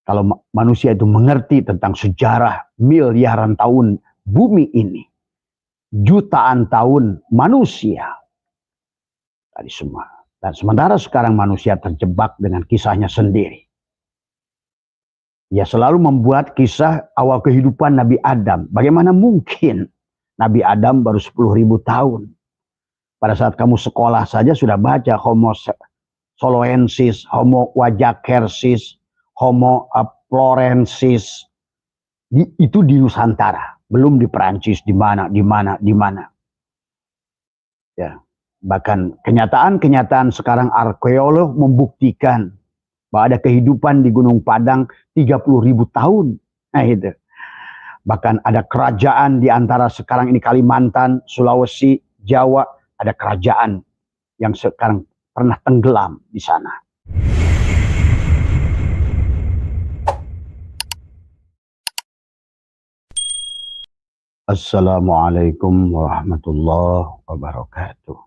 Kalau manusia itu mengerti tentang sejarah miliaran tahun bumi ini, jutaan tahun manusia, tadi semua. Dan sementara sekarang manusia terjebak dengan kisahnya sendiri. Ia selalu membuat kisah awal kehidupan Nabi Adam. Bagaimana mungkin Nabi Adam baru 10.000 tahun. Pada saat kamu sekolah saja sudah baca Homo soloensis, Homo wajakersis, Homo florensis. Itu di Nusantara, belum di Perancis, di mana. Ya, bahkan kenyataan sekarang arkeolog membuktikan bahwa ada kehidupan di Gunung Padang 30.000 tahun. Nah itu. Bahkan ada kerajaan di antara sekarang ini Kalimantan, Sulawesi, Jawa, ada kerajaan yang sekarang pernah tenggelam di sana. Assalamualaikum warahmatullahi wabarakatuh.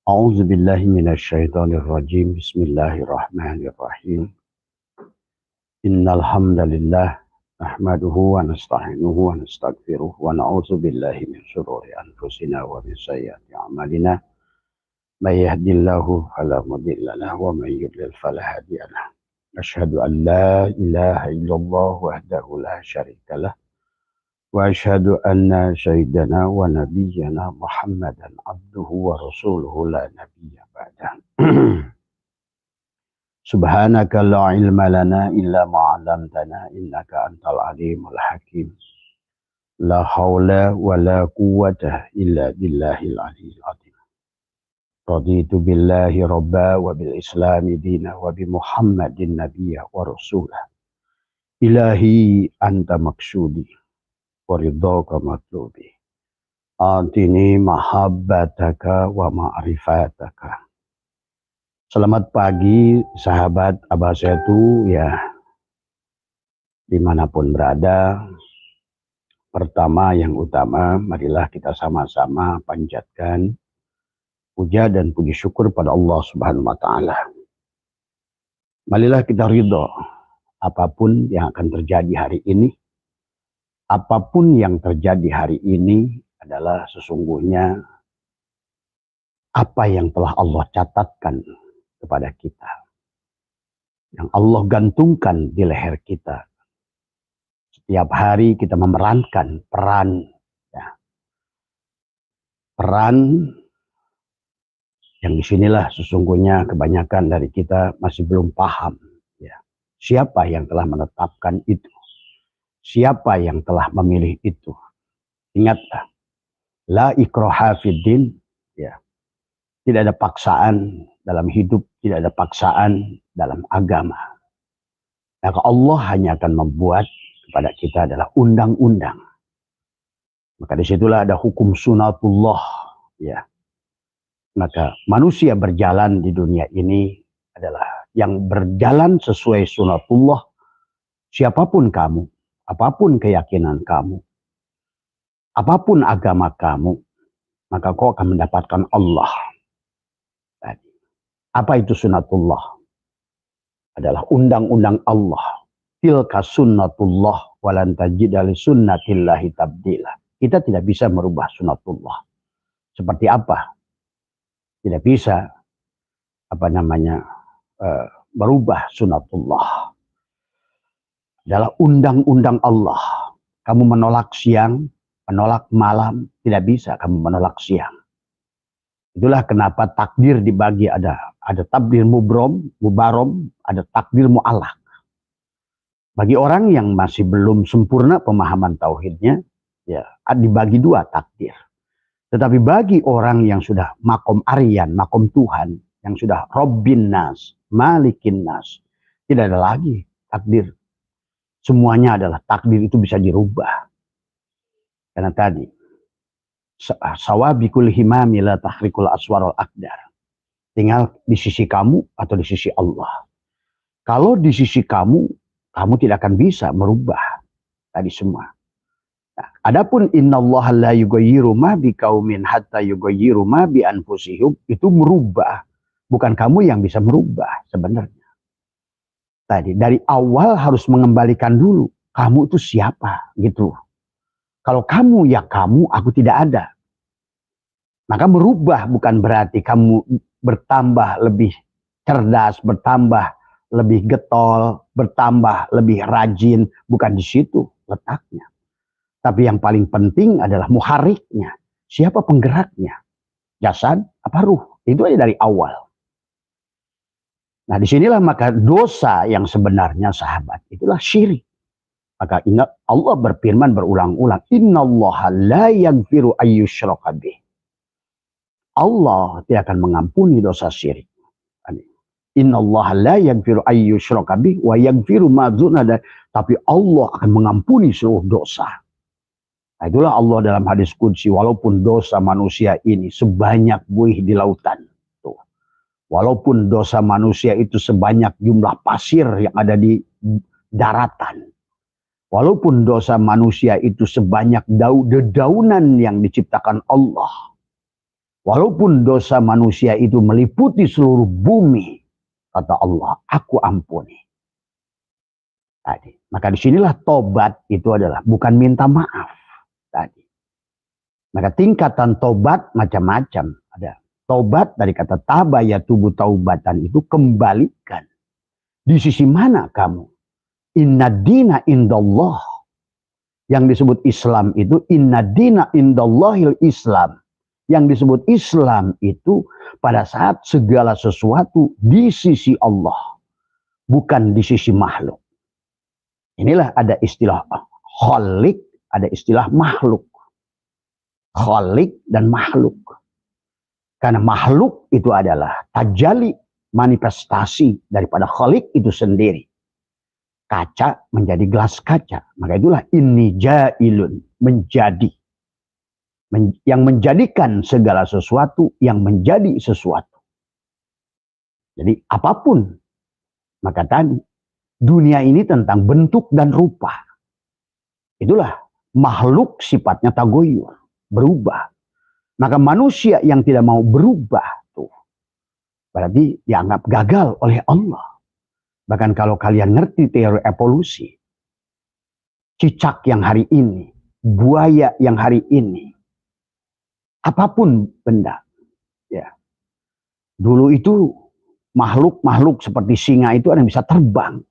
A'udzu billahi minasyaitonir rajim. Bismillahirrahmanirrahim. Innal hamdalillah nahmaduhu wa nasta'inuhu wa nastaghfiruh wa na'udzu billahi min syururi anfusina wa min sayyiati a'malina. May yahdihillahu fala mudilla lahu wa may yudlil fala hadiya lahu. Asyhadu an la ilaha illallah wahdahu la syarika lah. Wa asyhadu anna sayyidana wa nabiyyana Muhammadan abduhu wa rasuluhu la nabiyya ba'dah. Subhanaka la ilma lana illa ma 'allamtana innaka antal alimul hakim. La haula wa la quwwata illa billahil aliyyil azim. Raditu billahi rabba wa bil islami dina wa bi Muhammadin nabiyya wa rasulah. Ilahi anta maksudi wa ridhaka matlubi. Atini mahabbataka wa ma'rifataka. Selamat pagi sahabat Abasatu ya, dimanapun berada. Pertama yang utama, marilah kita sama-sama panjatkan puja dan puji syukur pada Allah Subhanahu wa Ta'ala. Marilah kita ridho apapun yang akan terjadi hari ini. Apapun yang terjadi hari ini adalah sesungguhnya apa yang telah Allah catatkan kepada kita, yang Allah gantungkan di leher kita. Setiap hari kita memerankan peran, ya. Peran yang disinilah sesungguhnya kebanyakan dari kita masih belum paham, ya. Siapa yang telah menetapkan itu, siapa yang telah memilih itu. Ingatlah, la ikraha fiddin, ya. Tidak ada paksaan dalam hidup, tidak ada paksaan dalam agama. Maka Allah hanya akan membuat kepada kita adalah undang-undang. Maka disitulah ada hukum sunatullah, ya. Maka manusia berjalan di dunia ini adalah yang berjalan sesuai sunatullah. Siapapun kamu, apapun keyakinan kamu, apapun agama kamu, maka kau akan mendapatkan Allah. Apa itu sunatullah? Adalah undang-undang Allah. Tilka sunnatullah walan tajida li sunnatillahi tabdila. Kita tidak bisa merubah sunatullah. Seperti apa? Tidak bisa merubah sunatullah. Adalah undang-undang Allah. Kamu menolak siang, menolak malam, tidak bisa kamu menolak siang. Itulah kenapa takdir dibagi, ada takdir mubarom, ada takdir mu'alak. Bagi orang yang masih belum sempurna pemahaman tauhidnya, ya dibagi dua takdir. Tetapi bagi orang yang sudah makom aryan, makom Tuhan, yang sudah Rabbin nas, Malikin nas, tidak ada lagi takdir. Semuanya adalah takdir, itu bisa dirubah. Karena tadi sawabikul himami la tahrikul aswarul akdar. Tinggal di sisi kamu atau di sisi Allah. Kalau di sisi kamu tidak akan bisa merubah tadi semua. Nah, adapun innallaha la yughayyiru ma biqaumin hatta yughayyiru ma bi anfusihim, itu merubah. Bukan kamu yang bisa merubah sebenarnya. Tadi dari awal harus mengembalikan dulu. Kamu itu siapa gitu. Kalau kamu ya kamu, aku tidak ada. Maka berubah bukan berarti kamu bertambah lebih cerdas, bertambah lebih getol, bertambah lebih rajin. Bukan di situ letaknya. Tapi yang paling penting adalah muhariknya. Siapa penggeraknya? Jasad apa ruh? Itu aja dari awal. Nah disinilah maka dosa yang sebenarnya sahabat. Itulah syirik. Maka ingat Allah berfirman berulang-ulang. Innallaha la yaghfiru ayyushraka bih. Allah tidak akan mengampuni dosa syirik. Innallaha la yaghfiru ayyushraka bih wa yaghfiru ma dzuna. Tapi Allah akan mengampuni seluruh dosa. Nah, itulah Allah dalam hadis qudsi, walaupun dosa manusia ini sebanyak buih di lautan. Tuh. Walaupun dosa manusia itu sebanyak jumlah pasir yang ada di daratan. Walaupun dosa manusia itu sebanyak dedaunan yang diciptakan Allah. Walaupun dosa manusia itu meliputi seluruh bumi. Kata Allah, aku ampuni. Tadi. Maka disinilah tobat itu adalah bukan minta maaf. Tadi. Maka tingkatan tobat macam-macam. Ada tobat dari kata taba yatubu taubatan itu kembalikan. Di sisi mana kamu? Inna dina indallah. Yang disebut Islam itu inna dina indallahil Islam. Yang disebut Islam itu pada saat segala sesuatu di sisi Allah. Bukan di sisi makhluk. Inilah ada istilah khalik, ada istilah makhluk. Khalik dan makhluk. Karena makhluk itu adalah tajalli, manifestasi daripada khalik itu sendiri. Kaca menjadi gelas kaca. Maka itulah inni jailun, menjadi. Yang menjadikan segala sesuatu yang menjadi sesuatu. Jadi apapun. Maka tadi, dunia ini tentang bentuk dan rupa. Itulah makhluk sifatnya tagoyur, berubah. Maka manusia yang tidak mau berubah tuh berarti dianggap gagal oleh Allah. Bahkan kalau kalian ngerti teori evolusi, cicak yang hari ini, buaya yang hari ini, apapun benda, ya. Dulu itu makhluk-makhluk seperti singa itu ada yang bisa terbang.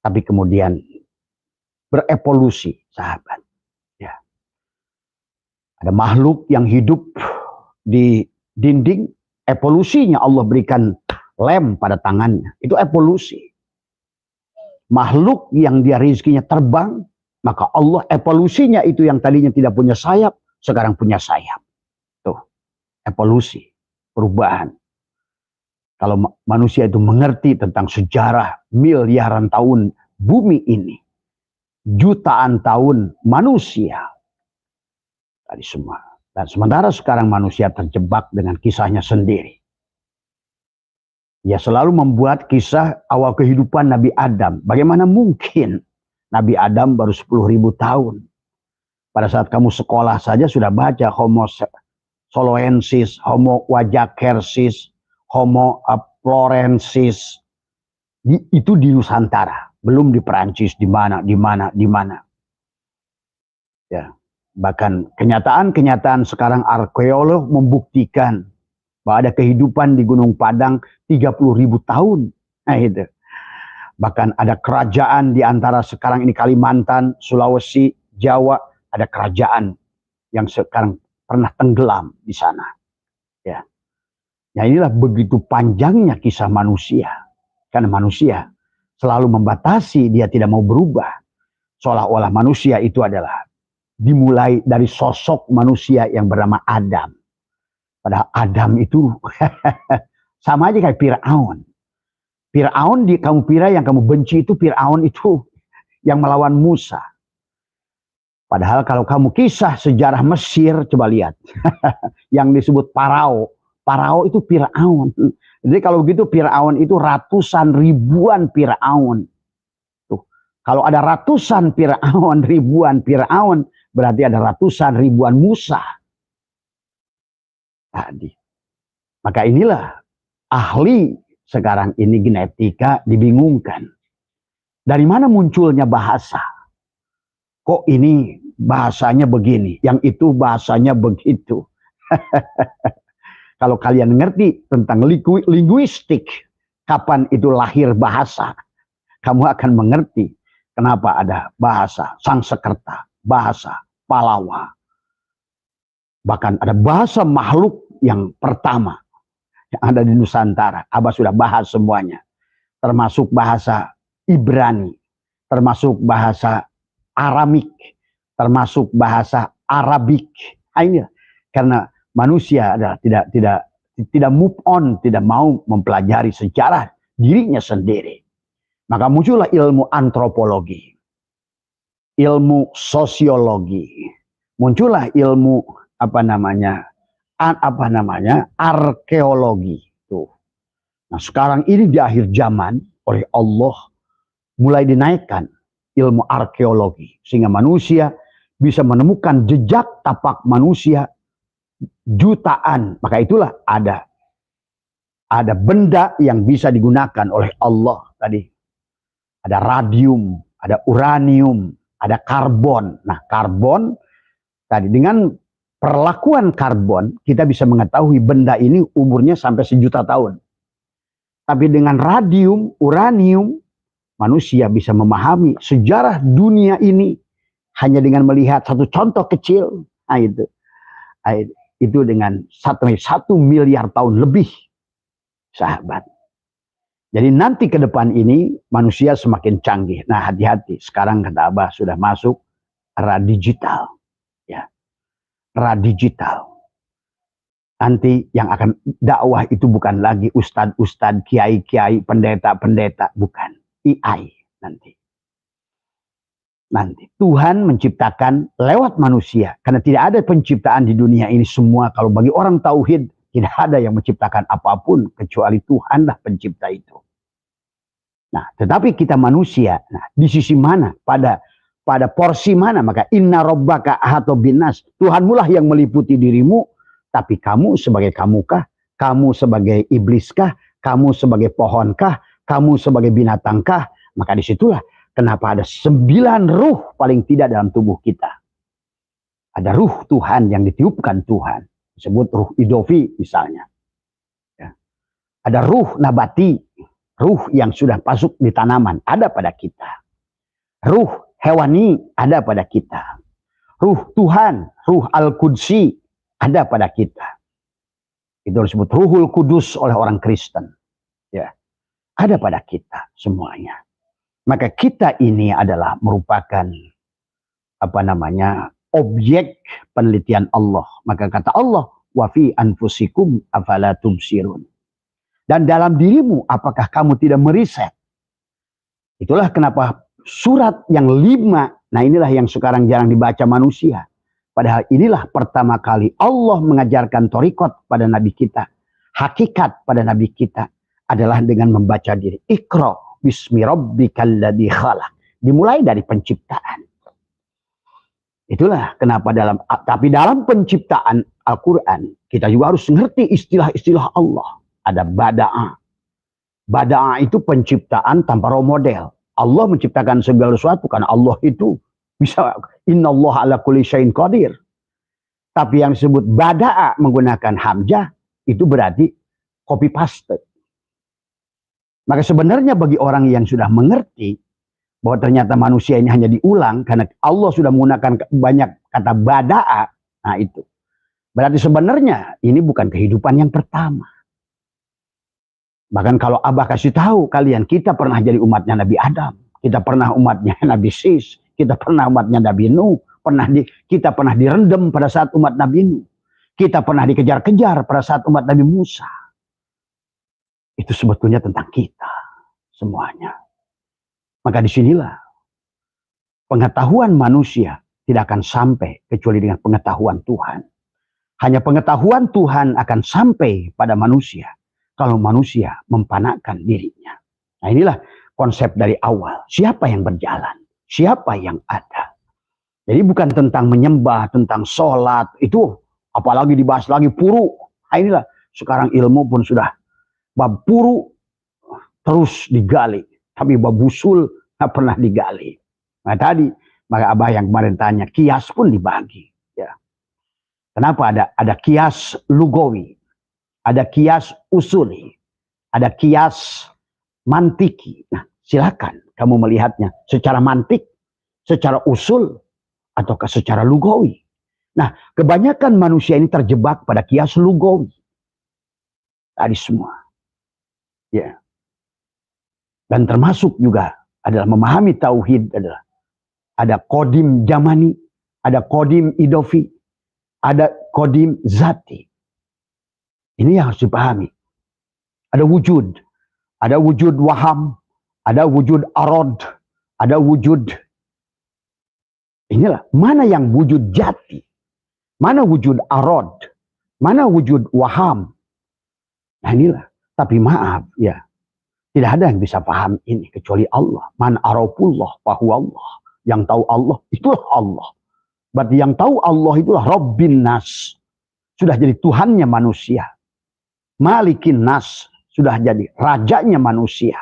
Tapi kemudian berevolusi, sahabat. Ya. Ada makhluk yang hidup di dinding, evolusinya Allah berikan lem pada tangannya. Itu evolusi. Makhluk yang dia rezekinya terbang, maka Allah evolusinya itu yang tadinya tidak punya sayap, sekarang punya sayap. Tuh, evolusi, perubahan. Kalau manusia itu mengerti tentang sejarah miliaran tahun bumi ini, jutaan tahun manusia, tadi semua. Dan sementara sekarang manusia terjebak dengan kisahnya sendiri. Dia selalu membuat kisah awal kehidupan Nabi Adam. Bagaimana mungkin Nabi Adam baru 10.000 tahun. Pada saat kamu sekolah saja sudah baca Homo soloensis, Homo wajakersis, Homo florensis. Itu di Nusantara. Belum di Perancis, di mana. Ya. Bahkan kenyataan-kenyataan sekarang arkeolog membuktikan bahwa ada kehidupan di Gunung Padang 30.000 tahun. Nah itu. Bahkan ada kerajaan di antara sekarang ini Kalimantan, Sulawesi, Jawa. Ada kerajaan yang sekarang pernah tenggelam di sana. Ya. Nah inilah begitu panjangnya kisah manusia. Karena manusia selalu membatasi, dia tidak mau berubah. Seolah-olah manusia itu adalah dimulai dari sosok manusia yang bernama Adam. Padahal Adam itu sama aja kayak Fir'aun. Fir'aun kamu kira yang kamu benci itu Fir'aun itu yang melawan Musa. Padahal kalau kamu kisah sejarah Mesir, coba lihat. Yang disebut Parao. Parao itu Fir'aun. Jadi kalau begitu Fir'aun itu ratusan ribuan Fir'aun. Tuh. Kalau ada ratusan Fir'aun, ribuan Fir'aun, berarti ada ratusan ribuan Musa. Tadi. Maka inilah ahli sekarang ini genetika dibingungkan. Dari mana munculnya bahasa? Kok ini bahasanya begini, yang itu bahasanya begitu. Kalau kalian ngerti tentang linguistik, kapan itu lahir bahasa, kamu akan mengerti kenapa ada bahasa Sangsekerta, bahasa Palawa. Bahkan ada bahasa makhluk yang pertama yang ada di Nusantara. Abah sudah bahas semuanya. Termasuk bahasa Ibrani, termasuk bahasa Aramik, termasuk bahasa Arabik. Nah, ini karena manusia adalah tidak move on, tidak mau mempelajari sejarah dirinya sendiri. Maka muncullah ilmu antropologi, ilmu sosiologi, muncullah ilmu arkeologi. Tuh. Nah, sekarang ini di akhir zaman oleh Allah mulai dinaikkan ilmu arkeologi sehingga manusia bisa menemukan jejak tapak manusia jutaan. Maka itulah ada benda yang bisa digunakan oleh Allah tadi. Ada radium, ada uranium, ada karbon. Nah, karbon tadi dengan perlakuan karbon kita bisa mengetahui benda ini umurnya sampai 1.000.000 tahun. Tapi dengan radium, uranium, manusia bisa memahami sejarah dunia ini hanya dengan melihat satu contoh kecil. Nah, itu dengan 1 miliar tahun lebih, sahabat. Jadi nanti ke depan ini manusia semakin canggih. Nah, hati-hati. Sekarang kata Abah sudah masuk era digital. Ya. Era digital. Nanti yang akan dakwah itu bukan lagi ustadz, kiai-kiai, pendeta-pendeta. Bukan. AI nanti. Nanti Tuhan menciptakan lewat manusia. Karena tidak ada penciptaan di dunia ini semua. Kalau bagi orang tauhid, tidak ada yang menciptakan apapun kecuali Tuhanlah pencipta itu. Nah, tetapi kita manusia, nah, di sisi mana? Pada porsi mana? Maka inna rabbaka ahata binnas. Tuhanmulah yang meliputi dirimu, tapi kamu sebagai kamukah? Kamu sebagai ibliskah? Kamu sebagai pohonkah? Kamu sebagai binatangkah? Maka disitulah kenapa ada 9 ruh paling tidak dalam tubuh kita. Ada ruh Tuhan yang ditiupkan Tuhan. Disebut ruh idofi misalnya. Ya. Ada ruh nabati. Ruh yang sudah masuk di tanaman. Ada pada kita. Ruh hewani ada pada kita. Ruh Tuhan. Ruh Al-Qudsi ada pada kita. Itu disebut Ruhul Kudus oleh orang Kristen. Ya. Ada pada kita semuanya. Maka kita ini adalah merupakan objek penelitian Allah. Maka kata Allah, wa fi anfusikum afala tubsirun. Dan dalam dirimu apakah kamu tidak meriset? Itulah kenapa surat yang 5, nah inilah yang sekarang jarang dibaca manusia. Padahal inilah pertama kali Allah mengajarkan thariqat pada Nabi kita. Hakikat pada Nabi kita adalah dengan membaca diri. Iqra bismi rabbikal ladzi khalaq. Dimulai dari penciptaan. Itulah kenapa tapi dalam penciptaan Al-Quran kita juga harus mengerti istilah-istilah Allah. Ada bada'ah. Bada'ah itu penciptaan tanpa role model. Allah menciptakan segala sesuatu karena Allah itu bisa innallaha ala kulli syai'in qadir. Tapi yang disebut bada'a menggunakan hamzah itu berarti copy paste. Maka sebenarnya bagi orang yang sudah mengerti bahwa ternyata manusia ini hanya diulang karena Allah sudah menggunakan banyak kata bada'a, nah itu. Berarti sebenarnya ini bukan kehidupan yang pertama. Bahkan kalau Abah kasih tahu kalian, kita pernah jadi umatnya Nabi Adam, kita pernah umatnya Nabi Sis, kita pernah umatnya Nabi Nuh, kita pernah direndam pada saat umat Nabi Nuh, kita pernah dikejar-kejar pada saat umat Nabi Musa. Itu sebetulnya tentang kita semuanya. Maka disinilah pengetahuan manusia tidak akan sampai kecuali dengan pengetahuan Tuhan. Hanya pengetahuan Tuhan akan sampai pada manusia kalau manusia mempanakkan dirinya. Nah inilah konsep dari awal. Siapa yang berjalan? Siapa yang ada? Jadi bukan tentang menyembah, tentang sholat. Itu apalagi dibahas lagi puru. Nah inilah sekarang ilmu pun sudah bab puru. terus digali. Tapi babusul nggak pernah digali. Nah tadi, maka Abah yang kemarin tanya, kias pun dibagi. Ya. Kenapa ada kias lugawi, ada kias usuli, ada kias mantiki. Nah silakan kamu melihatnya secara mantik, secara usul, ataukah secara lugawi. Nah kebanyakan manusia ini terjebak pada kias lugawi. Tadi semua. Ya. Dan termasuk juga adalah memahami tauhid adalah ada kodim jamani, ada kodim idofi, ada kodim zati. Ini yang harus dipahami. Ada wujud waham, ada wujud arod, ada wujud. Inilah mana yang wujud jati, mana wujud arod, mana wujud waham. Nah inilah. Tapi maaf ya, tidak ada yang bisa paham ini kecuali Allah. Man arafullah fahuwa Allah. Yang tahu Allah itulah Allah. Berarti yang tahu Allah itulah Rabbin Nas. Sudah jadi Tuhannya manusia. Malikin Nas. Sudah jadi rajanya manusia.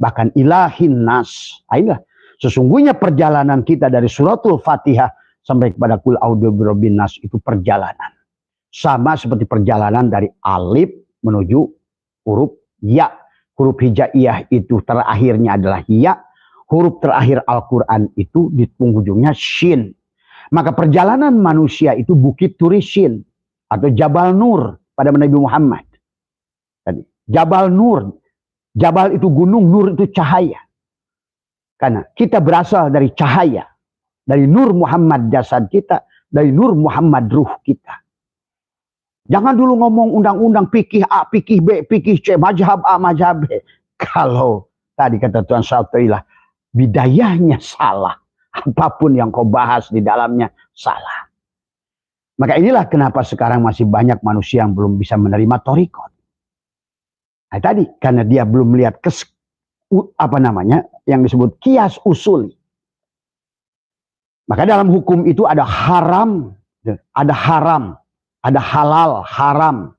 Bahkan ilahin Nas. Inilah. Sesungguhnya perjalanan kita dari suratul Fatihah sampai kepada Qul a'udzu birabbin nas itu perjalanan. Sama seperti perjalanan dari alif menuju huruf ya. Huruf hijaiyah itu terakhirnya adalah ya. Huruf terakhir Al-Quran itu di penghujungnya shin. Maka perjalanan manusia itu Bukit Turisin atau Jabal Nur pada Nabi Muhammad. Tadi, Jabal Nur. Jabal itu gunung, Nur itu cahaya. Karena kita berasal dari cahaya. Dari Nur Muhammad jasad kita. Dari Nur Muhammad ruh kita. Jangan dulu ngomong undang-undang fikih A, fikih B, fikih C, mazhab A, mazhab B. Kalau tadi kata Tuhan Syailah, bidayahnya salah. Apapun yang kau bahas di dalamnya salah. Maka inilah kenapa sekarang masih banyak manusia yang belum bisa menerima thariqat. Nah tadi karena dia belum melihat yang disebut kias usuli. Maka dalam hukum itu ada haram, ada halal, haram.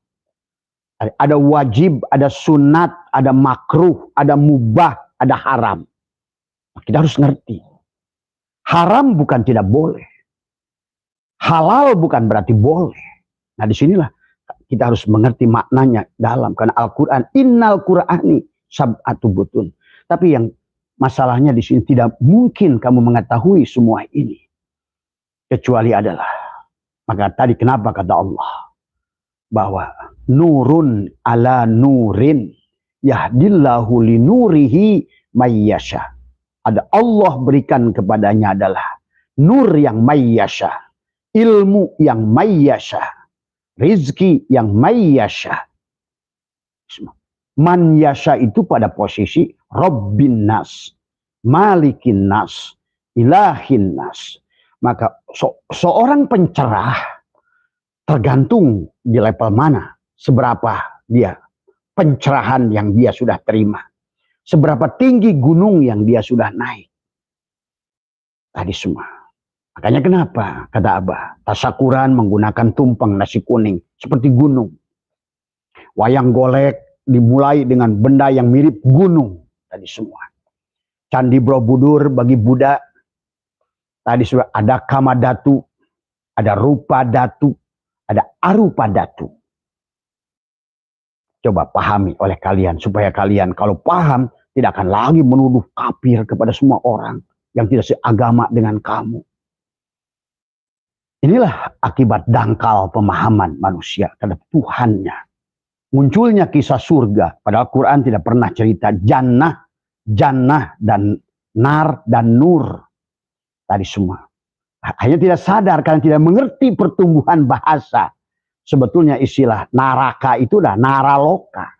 Ada wajib, ada sunat, ada makruh, ada mubah, ada haram. Kita harus ngerti. Haram bukan tidak boleh. Halal bukan berarti boleh. Nah disinilah kita harus mengerti maknanya dalam. Karena Al-Quran, innal Qur'ani sab'atu butun. Tapi yang masalahnya di sini tidak mungkin kamu mengetahui semua ini. Kecuali adalah. Maka tadi kenapa kata Allah. Bahwa nurun ala nurin. Yahdillahu linurihi mayyasha. Ada Allah berikan kepadanya adalah nur yang mayyasha. Ilmu yang mayyasha. Rizki yang mayyasha. Man yasha itu pada posisi Rabbin Nas. Malikin Nas. Ilahin Nas. Maka seorang pencerah tergantung di level mana. Seberapa dia pencerahan yang dia sudah terima. Seberapa tinggi gunung yang dia sudah naik. Tadi semua. Makanya kenapa kata Abah. Tasakuran menggunakan tumpeng nasi kuning. Seperti gunung. Wayang golek dimulai dengan benda yang mirip gunung. Tadi semua. Candi Borobudur bagi Buddha. Tadi sudah ada Kamadatu. Ada Rupa Datu. Ada Arupa Datu. Coba pahami oleh kalian. Supaya kalian kalau paham. Tidak akan lagi menuduh kafir kepada semua orang. Yang tidak seagama dengan kamu. Inilah akibat dangkal pemahaman manusia terhadap Tuhannya. Munculnya kisah surga. Padahal Quran tidak pernah cerita jannah. Jannah dan nar dan nur. Tadi semua. Hanya tidak sadar karena tidak mengerti pertumbuhan bahasa. Sebetulnya istilah naraka itu dah naraloka.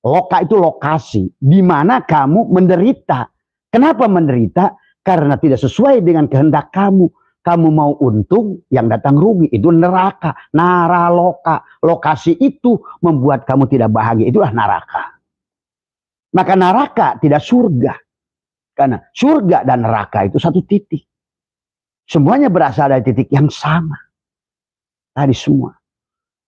Loka itu lokasi. Di mana kamu menderita. Kenapa menderita? Karena tidak sesuai dengan kehendak kamu. Kamu mau untung, yang datang rugi. Itu neraka. Naraloka. Lokasi itu membuat kamu tidak bahagia. Itulah neraka. Maka neraka tidak surga. Karena surga dan neraka itu satu titik. Semuanya berasal dari titik yang sama. Tadi semua.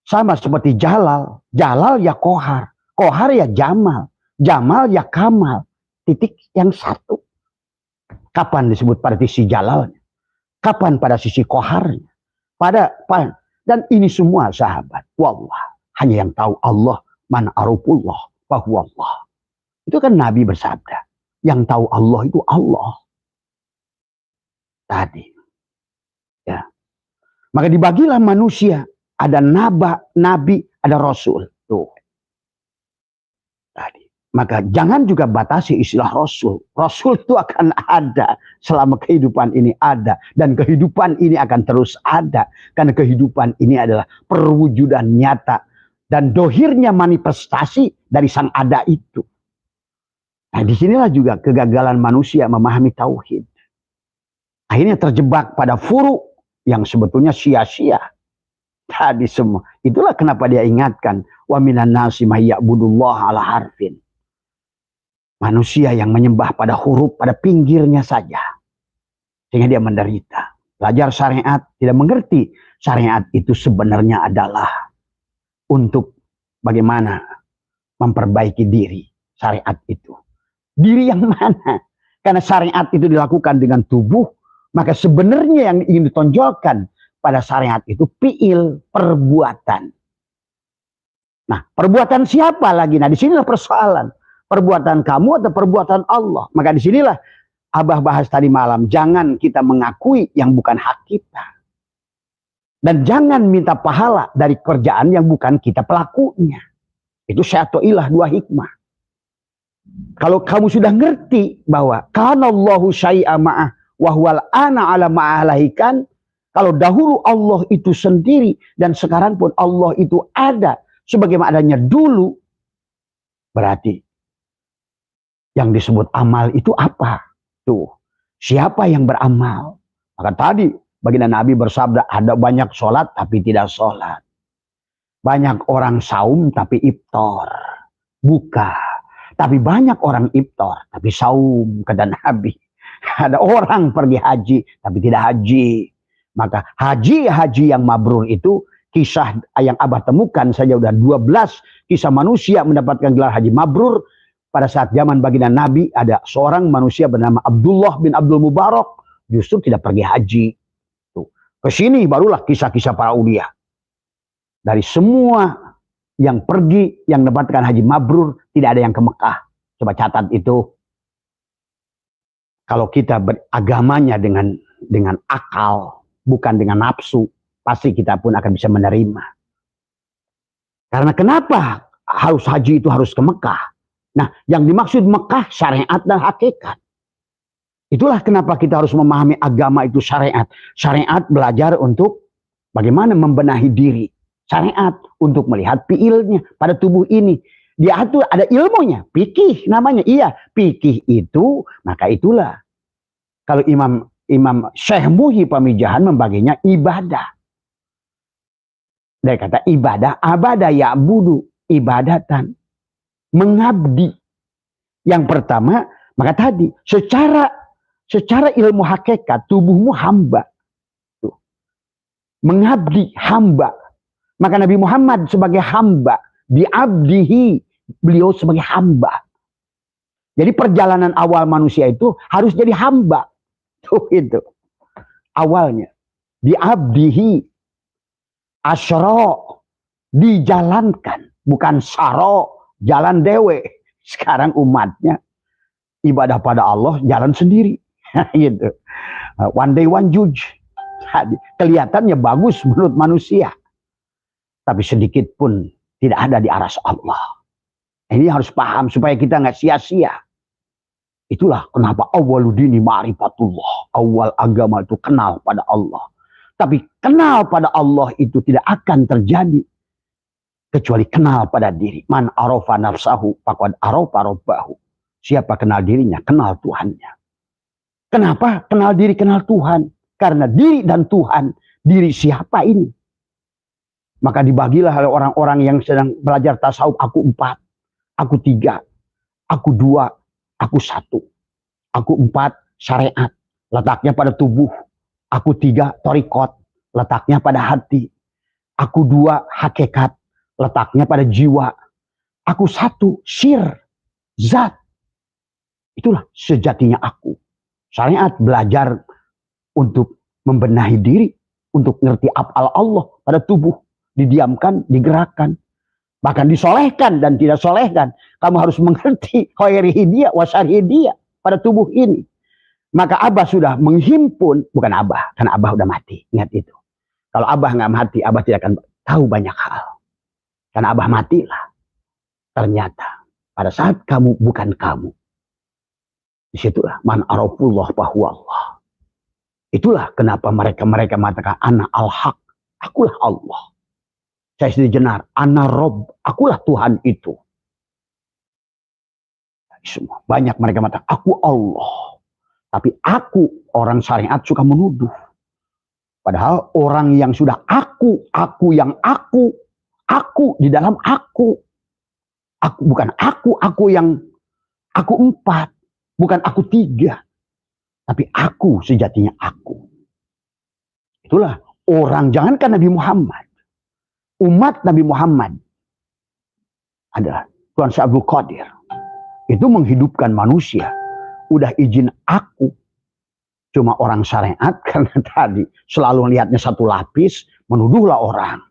Sama seperti Jalal. Jalal ya Kohar. Kohar ya Jamal. Jamal ya kamal. Titik yang satu. Kapan disebut pada sisi jalalnya? Kapan pada sisi koharnya? Dan ini semua sahabat. Wallah. Hanya yang tahu Allah. Man arufullah. Bahwa Allah. Itu kan Nabi bersabda. Yang tahu Allah itu Allah. Tadi. Ya. Maka dibagilah manusia. Ada nabi, ada rasul. Tuh. Tadi. Maka jangan juga batasi istilah rasul. Rasul itu akan ada selama kehidupan ini ada. Dan kehidupan ini akan terus ada. Karena kehidupan ini adalah perwujudan nyata. Dan dohirnya manifestasi dari sang ada itu. Nah disinilah juga kegagalan manusia memahami tauhid. Akhirnya terjebak pada furu yang sebetulnya sia-sia. Tadi semua. Itulah kenapa dia ingatkan. Wa minan nasi mayya'budullah ala harfin. Manusia yang menyembah pada huruf, pada pinggirnya saja. Sehingga dia menderita. Belajar syariat, tidak mengerti. Syariat itu sebenarnya adalah untuk bagaimana memperbaiki diri. Syariat itu. Diri yang mana? Karena syariat itu dilakukan dengan tubuh. Maka sebenarnya yang ingin ditonjolkan pada syariat itu fi'il, perbuatan. Nah, perbuatan siapa lagi? Nah, disinilah persoalan. Perbuatan kamu atau perbuatan Allah? Maka disinilah Abah bahas tadi malam. Jangan kita mengakui yang bukan hak kita. Dan jangan minta pahala dari kerjaan yang bukan kita pelakunya. Itu syai'atoilah dua hikmah. Kalau kamu sudah ngerti bahwa kanallahu syai'a ma'ah wahwal ana ala ma'alahikan. Kalau dahulu Allah itu sendiri dan sekarang pun Allah itu ada sebagaimana adanya dulu. Berarti yang disebut amal itu apa? Tuh, siapa yang beramal? Maka tadi baginda Nabi bersabda, ada banyak sholat tapi tidak sholat. Banyak orang saum tapi iftar. Buka. Tapi banyak orang iftar tapi saum, kata Nabi. Ada orang pergi haji tapi tidak haji. Maka haji yang mabrur itu kisah yang Abah temukan saja udah 12 kisah manusia mendapatkan gelar haji mabrur. Pada saat zaman baginda Nabi ada seorang manusia bernama Abdullah bin Abdul Mubarak justru tidak pergi haji. Tuh. Kesini barulah kisah-kisah para ulia. Dari semua yang pergi yang mendapatkan haji mabrur tidak ada yang ke Mekah. Coba catat itu. Kalau kita beragamanya dengan akal, bukan dengan nafsu, pasti kita pun akan bisa menerima. Karena kenapa harus haji itu harus ke Mekah? Nah, yang dimaksud Mekah syariat dan hakikat. Itulah kenapa kita harus memahami agama itu syariat. Syariat belajar untuk bagaimana membenahi diri. Syariat untuk melihat fiilnya pada tubuh ini. Dia itu ada ilmunya, fikih namanya. Iya, fikih itu, maka itulah. Kalau Imam Syekh Muhi Pamijahan membaginya ibadah. Dia kata ibadah, abada ya'budu, ibadatan. Mengabdi. Yang pertama, maka tadi, secara ilmu hakikat, tubuhmu hamba. Tuh. Mengabdi, hamba. Maka Nabi Muhammad sebagai hamba, bi'abdihi, beliau sebagai hamba. Jadi perjalanan awal manusia itu harus jadi hamba. Tuh itu. Awalnya. Bi'abdihi, asyro, dijalankan. Bukan syaro, jalan dewe. Sekarang umatnya ibadah pada Allah jalan sendiri. Gitu. One day one judge. Kelihatannya bagus menurut manusia. Tapi sedikit pun tidak ada di aras Allah. Ini harus paham supaya kita nggak sia-sia. Itulah kenapa awaludini ma'rifatullah. Awal agama itu kenal pada Allah. Tapi kenal pada Allah itu tidak akan terjadi. Kecuali kenal pada diri. Man arofa nafsahu faqad arofa robbahu. Siapa kenal dirinya, kenal Tuhannya. Kenapa? Kenal diri, kenal Tuhan. Karena diri dan Tuhan, diri siapa ini? Maka dibagilah oleh orang-orang yang sedang belajar tasawuf. Aku 4, aku 3, aku 2, aku 1. Aku 4, syariat. Letaknya pada tubuh. Aku 3, torikot. Letaknya pada hati. Aku 2, hakikat. Letaknya pada jiwa. Aku 1, syir. zat. Itulah sejatinya aku. Syariat belajar untuk membenahi diri, untuk ngerti af'al Allah pada tubuh, didiamkan, digerakkan, bahkan disolehkan dan tidak solehkan. Kamu harus mengerti khairihi dia, wasyarihi dia pada tubuh ini. Maka Abah sudah menghimpun, bukan Abah, karena Abah udah mati. Ingat itu. Kalau Abah nggak mati, Abah tidak akan tahu banyak hal. Karena Abah matilah. Ternyata pada saat kamu bukan kamu, disitulah man arafullah bahwa Allah. Itulah kenapa mereka mengatakan ana al-haq, akulah Allah. Saya sendiri jenar, ana Rob, akulah Tuhan itu. Semua banyak mereka mengatakan aku Allah. Tapi aku, orang syariat suka menuduh. Padahal orang yang sudah aku yang aku di dalam aku. Aku bukan aku yang aku 4, bukan aku 3. Tapi aku sejatinya aku. Itulah orang, jangankan Nabi Muhammad. Umat Nabi Muhammad adalah Tuan Syekh Abdul Qadir. Itu menghidupkan manusia. Udah izin aku. Cuma orang syariat karena tadi selalu lihatnya satu lapis, menuduhlah orang.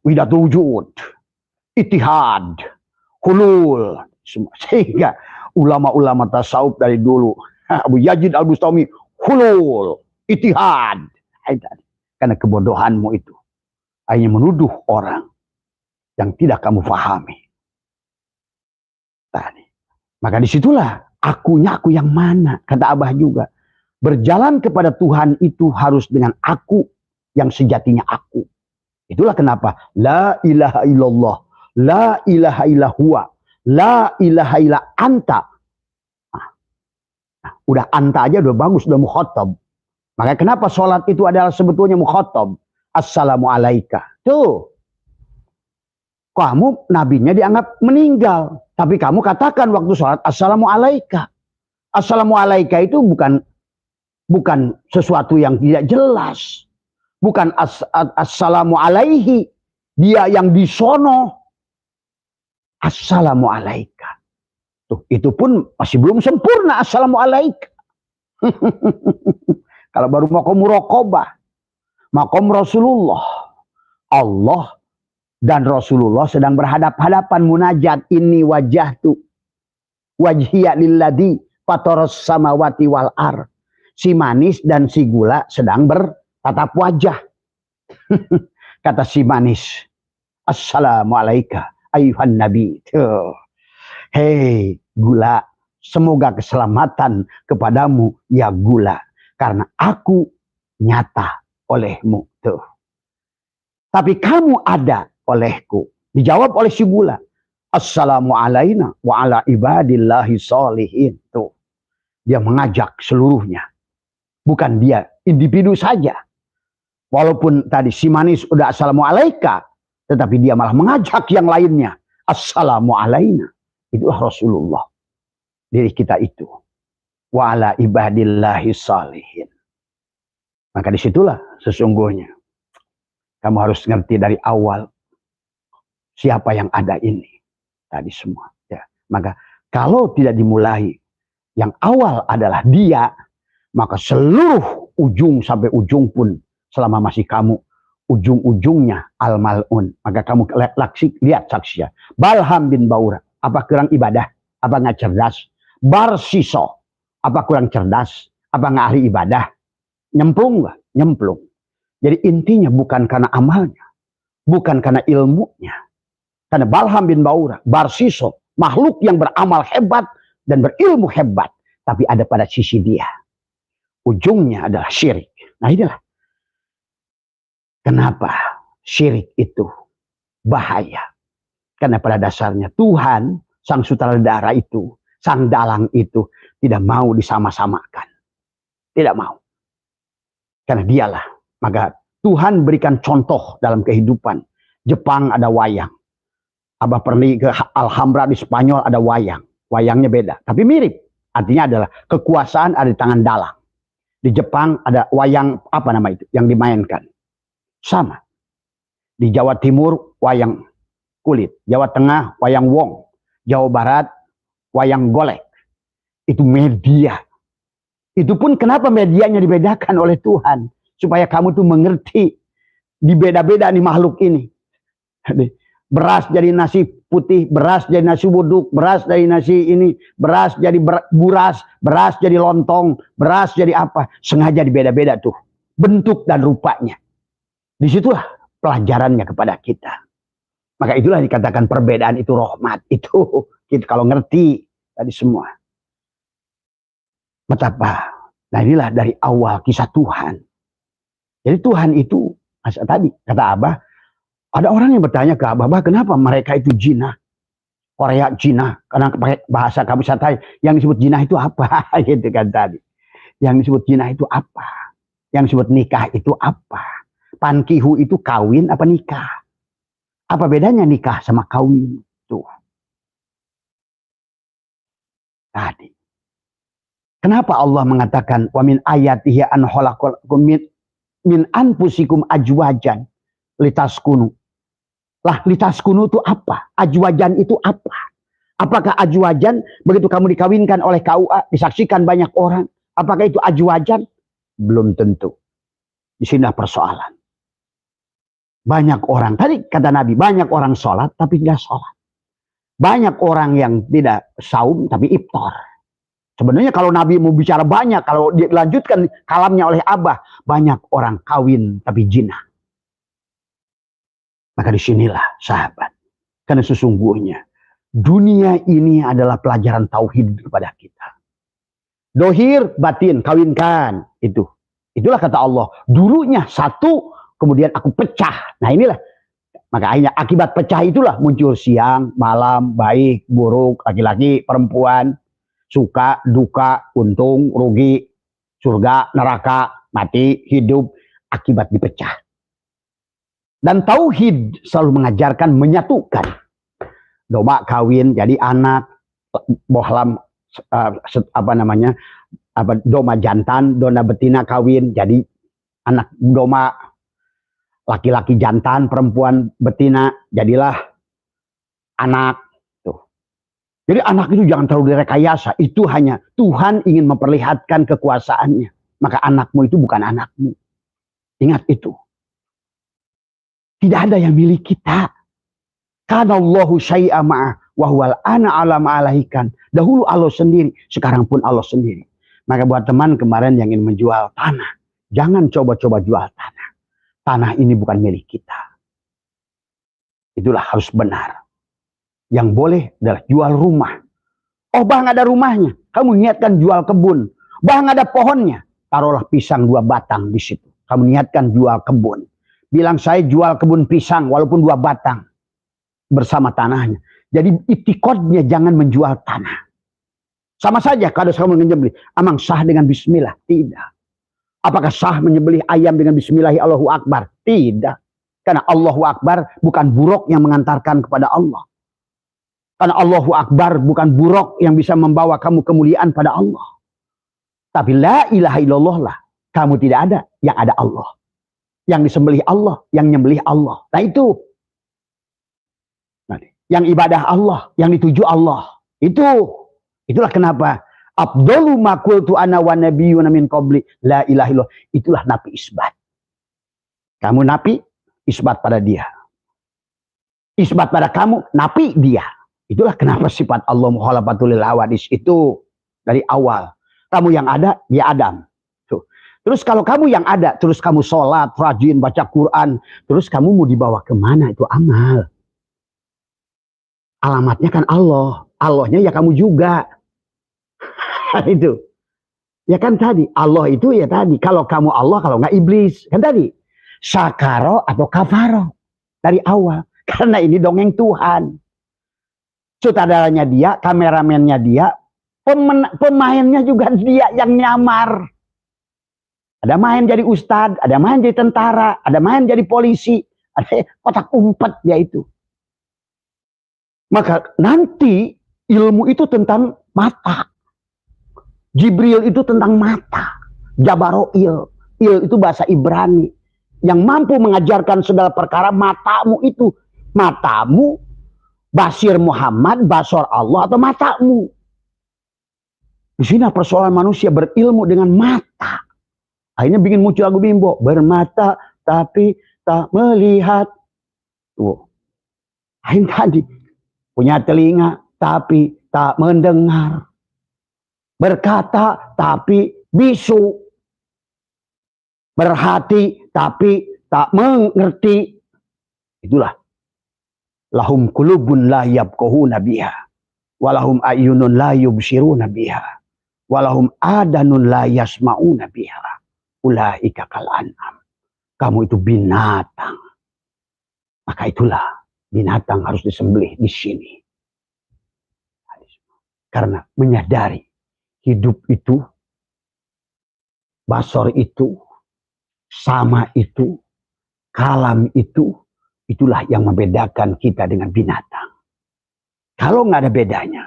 Widatul wujud, ittihad, hulul. Sehingga ulama-ulama tasawuf dari dulu, Abu Yazid Al-Bustami, hulul, ittihad. Karena kebodohanmu itu. Hanya menuduh orang yang tidak kamu pahami. Tadi. Maka disitulah akunya aku yang mana, kata Abah juga. Berjalan kepada Tuhan itu harus dengan aku yang sejatinya aku. Itulah kenapa la ilaha illallah, la ilaha illallah, la ilaha illa anta. Udah anta aja udah bagus, udah mukhatab. Maka kenapa sholat itu adalah sebetulnya mukhatab? Assalamualaikum. Tuh. Kamu nabinya dianggap meninggal. Tapi kamu katakan waktu sholat assalamualaikum. Assalamualaikum itu bukan sesuatu yang tidak jelas. Bukan assalamualaihi. Dia yang disono. Assalamualaikum. Tuh, itu pun masih belum sempurna assalamualaikum. Kalau baru makom muraqabah. Makom Rasulullah. Allah dan Rasulullah sedang berhadap-hadapan munajat. Inni wajahtu wajhiya lilladzi fataras samawati wal ar. Si manis dan si gula sedang bertatap wajah. Kata si manis, assalamualaikum ayuhan nabi. Hei gula, semoga keselamatan kepadamu ya gula. Karena aku nyata olehmu. Tuh. Tapi kamu ada olehku. Dijawab oleh si gula. Assalamualaikum wa ala ibadillahi sholihin. Tuh. Dia mengajak seluruhnya. Bukan dia individu saja. Walaupun tadi si manis udah assalamualaikum, tetapi dia malah mengajak yang lainnya. Assalamualaikum. Itulah Rasulullah. Diri kita itu. Wa ala ibadillahi sholihin. Maka disitulah sesungguhnya. Kamu harus ngerti dari awal. Siapa yang ada ini. Tadi semua. Ya. Maka kalau tidak dimulai. Yang awal adalah dia. Maka seluruh ujung sampai ujung pun selama masih kamu ujung-ujungnya al-mal'un. Maka kamu lihat saksinya. Balham bin Baura. Apa kurang ibadah? Apa nggak cerdas? Barsiso. Apa kurang cerdas? Apa nggak ahli ibadah? Nyemplung nggak? Nyemplung. Jadi intinya bukan karena amalnya. Bukan karena ilmunya. Karena Balham bin Baura. Barsiso. Makhluk yang beramal hebat dan berilmu hebat. Tapi ada pada sisi dia. Ujungnya adalah syirik. Nah inilah. Kenapa syirik itu bahaya? Karena pada dasarnya Tuhan, sang sutradara itu, sang dalang itu tidak mau disama-samakan. Tidak mau. Karena dialah. Maka Tuhan berikan contoh dalam kehidupan. Jepang ada wayang. Abah pergi ke Alhambra di Spanyol ada wayang. Wayangnya beda. Tapi mirip. Artinya adalah kekuasaan ada di tangan dalang. Di Jepang ada wayang apa nama itu yang dimainkan. Sama. Di Jawa Timur wayang kulit. Jawa Tengah wayang wong. Jawa Barat wayang golek. Itu media. Itu pun kenapa medianya dibedakan oleh Tuhan. Supaya kamu tuh mengerti. Dibeda-beda nih makhluk ini. Beras jadi nasi putih, beras jadi nasi buduk, beras dari nasi ini, beras jadi buras, beras jadi lontong, beras jadi apa. Sengaja dibeda-beda tuh. Bentuk dan rupanya. Disitulah pelajarannya kepada kita. Maka itulah dikatakan perbedaan itu rahmat. Itu kita kalau ngerti tadi semua. Betapa. Nah inilah dari awal kisah Tuhan. Jadi Tuhan itu, tadi kata Abah, ada orang yang bertanya ke Abah, kenapa mereka itu jinah? Korea jinah. Karena pakai bahasa kamu saya yang disebut jinah itu apa? Gitu kan tadi. Yang disebut jinah itu apa? Yang disebut nikah itu apa? Pankihu itu kawin apa nikah? Apa bedanya nikah sama kawin? Tuh. Tadi. Kenapa Allah mengatakan wa min ayatihi an khalaqakum min anfusikum ajwajan litaskunu. Lah litaskunu itu apa? Ajwajan itu apa? Apakah ajwajan begitu kamu dikawinkan oleh KUA disaksikan banyak orang? Apakah itu ajwajan? Belum tentu. Di sini persoalan. Banyak orang, tadi kata Nabi, banyak orang sholat tapi tidak sholat. Banyak orang yang tidak saum tapi iftar. Sebenarnya kalau Nabi mau bicara banyak, kalau dilanjutkan kalamnya oleh Abah, banyak orang kawin tapi jinah. Maka disinilah sahabat. Karena sesungguhnya dunia ini adalah pelajaran tauhid kepada kita. Dohir, batin, kawinkan. Itulah kata Allah. Dulunya satu, kemudian aku pecah. Nah inilah. Maka akhirnya akibat pecah itulah muncul siang, malam, baik, buruk, laki-laki, perempuan. Suka, duka, untung, rugi, surga, neraka, mati, hidup, akibat dipecah. Dan tauhid selalu mengajarkan menyatukan. Domba kawin jadi anak, bohlam domba jantan, domba betina kawin jadi anak domba, laki-laki jantan, perempuan betina jadilah anak. Jadi anak itu jangan terlalu direkayasa. Itu hanya Tuhan ingin memperlihatkan kekuasaannya. Maka anakmu itu bukan anakmu. Ingat itu. Tidak ada yang milik kita. Karena Allahu syai'a ma'ah. Wahwal ana ala ma'alahikan. Dahulu Allah sendiri. Sekarang pun Allah sendiri. Maka buat teman kemarin yang ingin menjual tanah. Jangan coba-coba jual tanah. Tanah ini bukan milik kita. Itulah harus benar. Yang boleh adalah jual rumah. Oh bang ada rumahnya. Kamu niatkan jual kebun. Bang ada pohonnya. Taruhlah pisang 2 batang di situ. Kamu niatkan jual kebun. Bilang saya jual kebun pisang walaupun 2 batang. Bersama tanahnya. Jadi itikadnya jangan menjual tanah. Sama saja kalau kamu menyembelih. Amang sah dengan bismillah? Tidak. Apakah sah menyembelih ayam dengan bismillahi Allahu Akbar? Tidak. Karena Allahu Akbar bukan buruk yang mengantarkan kepada Allah. Karena Allahu Akbar bukan buruk yang bisa membawa kamu kemuliaan pada Allah. Tapi la ilaha illallah lah. Kamu tidak ada, yang ada Allah. Yang disembelih Allah, yang nyembelih Allah. Nah itu. Yang ibadah Allah, yang dituju Allah. Itulah kenapa. Abdullu ma qultu ana wa nabiyyuna min qabli la ilaha illallah. Itulah nabi isbat. Kamu nabi, isbat pada dia. Isbat pada kamu, nabi dia. Itulah kenapa sifat Allah mukhalafatul lil hawadis itu dari awal. Kamu yang ada, dia Adam. Tuh. Terus kalau kamu yang ada, terus kamu sholat, rajin, baca Quran, terus kamu mau dibawa kemana? Itu amal. Alamatnya kan Allah. Allahnya ya kamu juga. Itu. Ya kan tadi, Allah itu ya tadi. Kalau kamu Allah, kalau nggak iblis. Kan tadi. Syakaro atau kafaro. Dari awal. Karena ini dongeng Tuhan. Sutradaranya dia, kameramennya dia, pemainnya juga dia yang nyamar. Ada main jadi ustadz, ada main jadi tentara, ada main jadi polisi, ada kotak umpet dia itu. Maka nanti ilmu itu tentang mata. Jibril itu tentang mata. Jabaroil, il itu bahasa Ibrani. Yang mampu mengajarkan segala perkara matamu itu. Matamu Basir Muhammad, Basor Allah atau matamu. Di sini persoalan manusia berilmu dengan mata. Akhirnya bikin muncul lagu Bimbo. Bermata tapi tak melihat. Tuh. Akhirnya tadi. Punya telinga tapi tak mendengar. Berkata tapi bisu. Berhati tapi tak mengerti. Itulah. Lahum kulubun la yabqahuna biha. Walahum ayunun la yubsiruna biha. Walahum adanun la yasma'una biha. Ulaika kal an'am. Kamu itu binatang. Maka itulah binatang harus disembelih di sini. Karena menyadari hidup itu, basor itu, sama itu, kalam itu, itulah yang membedakan kita dengan binatang. Kalau nggak ada bedanya,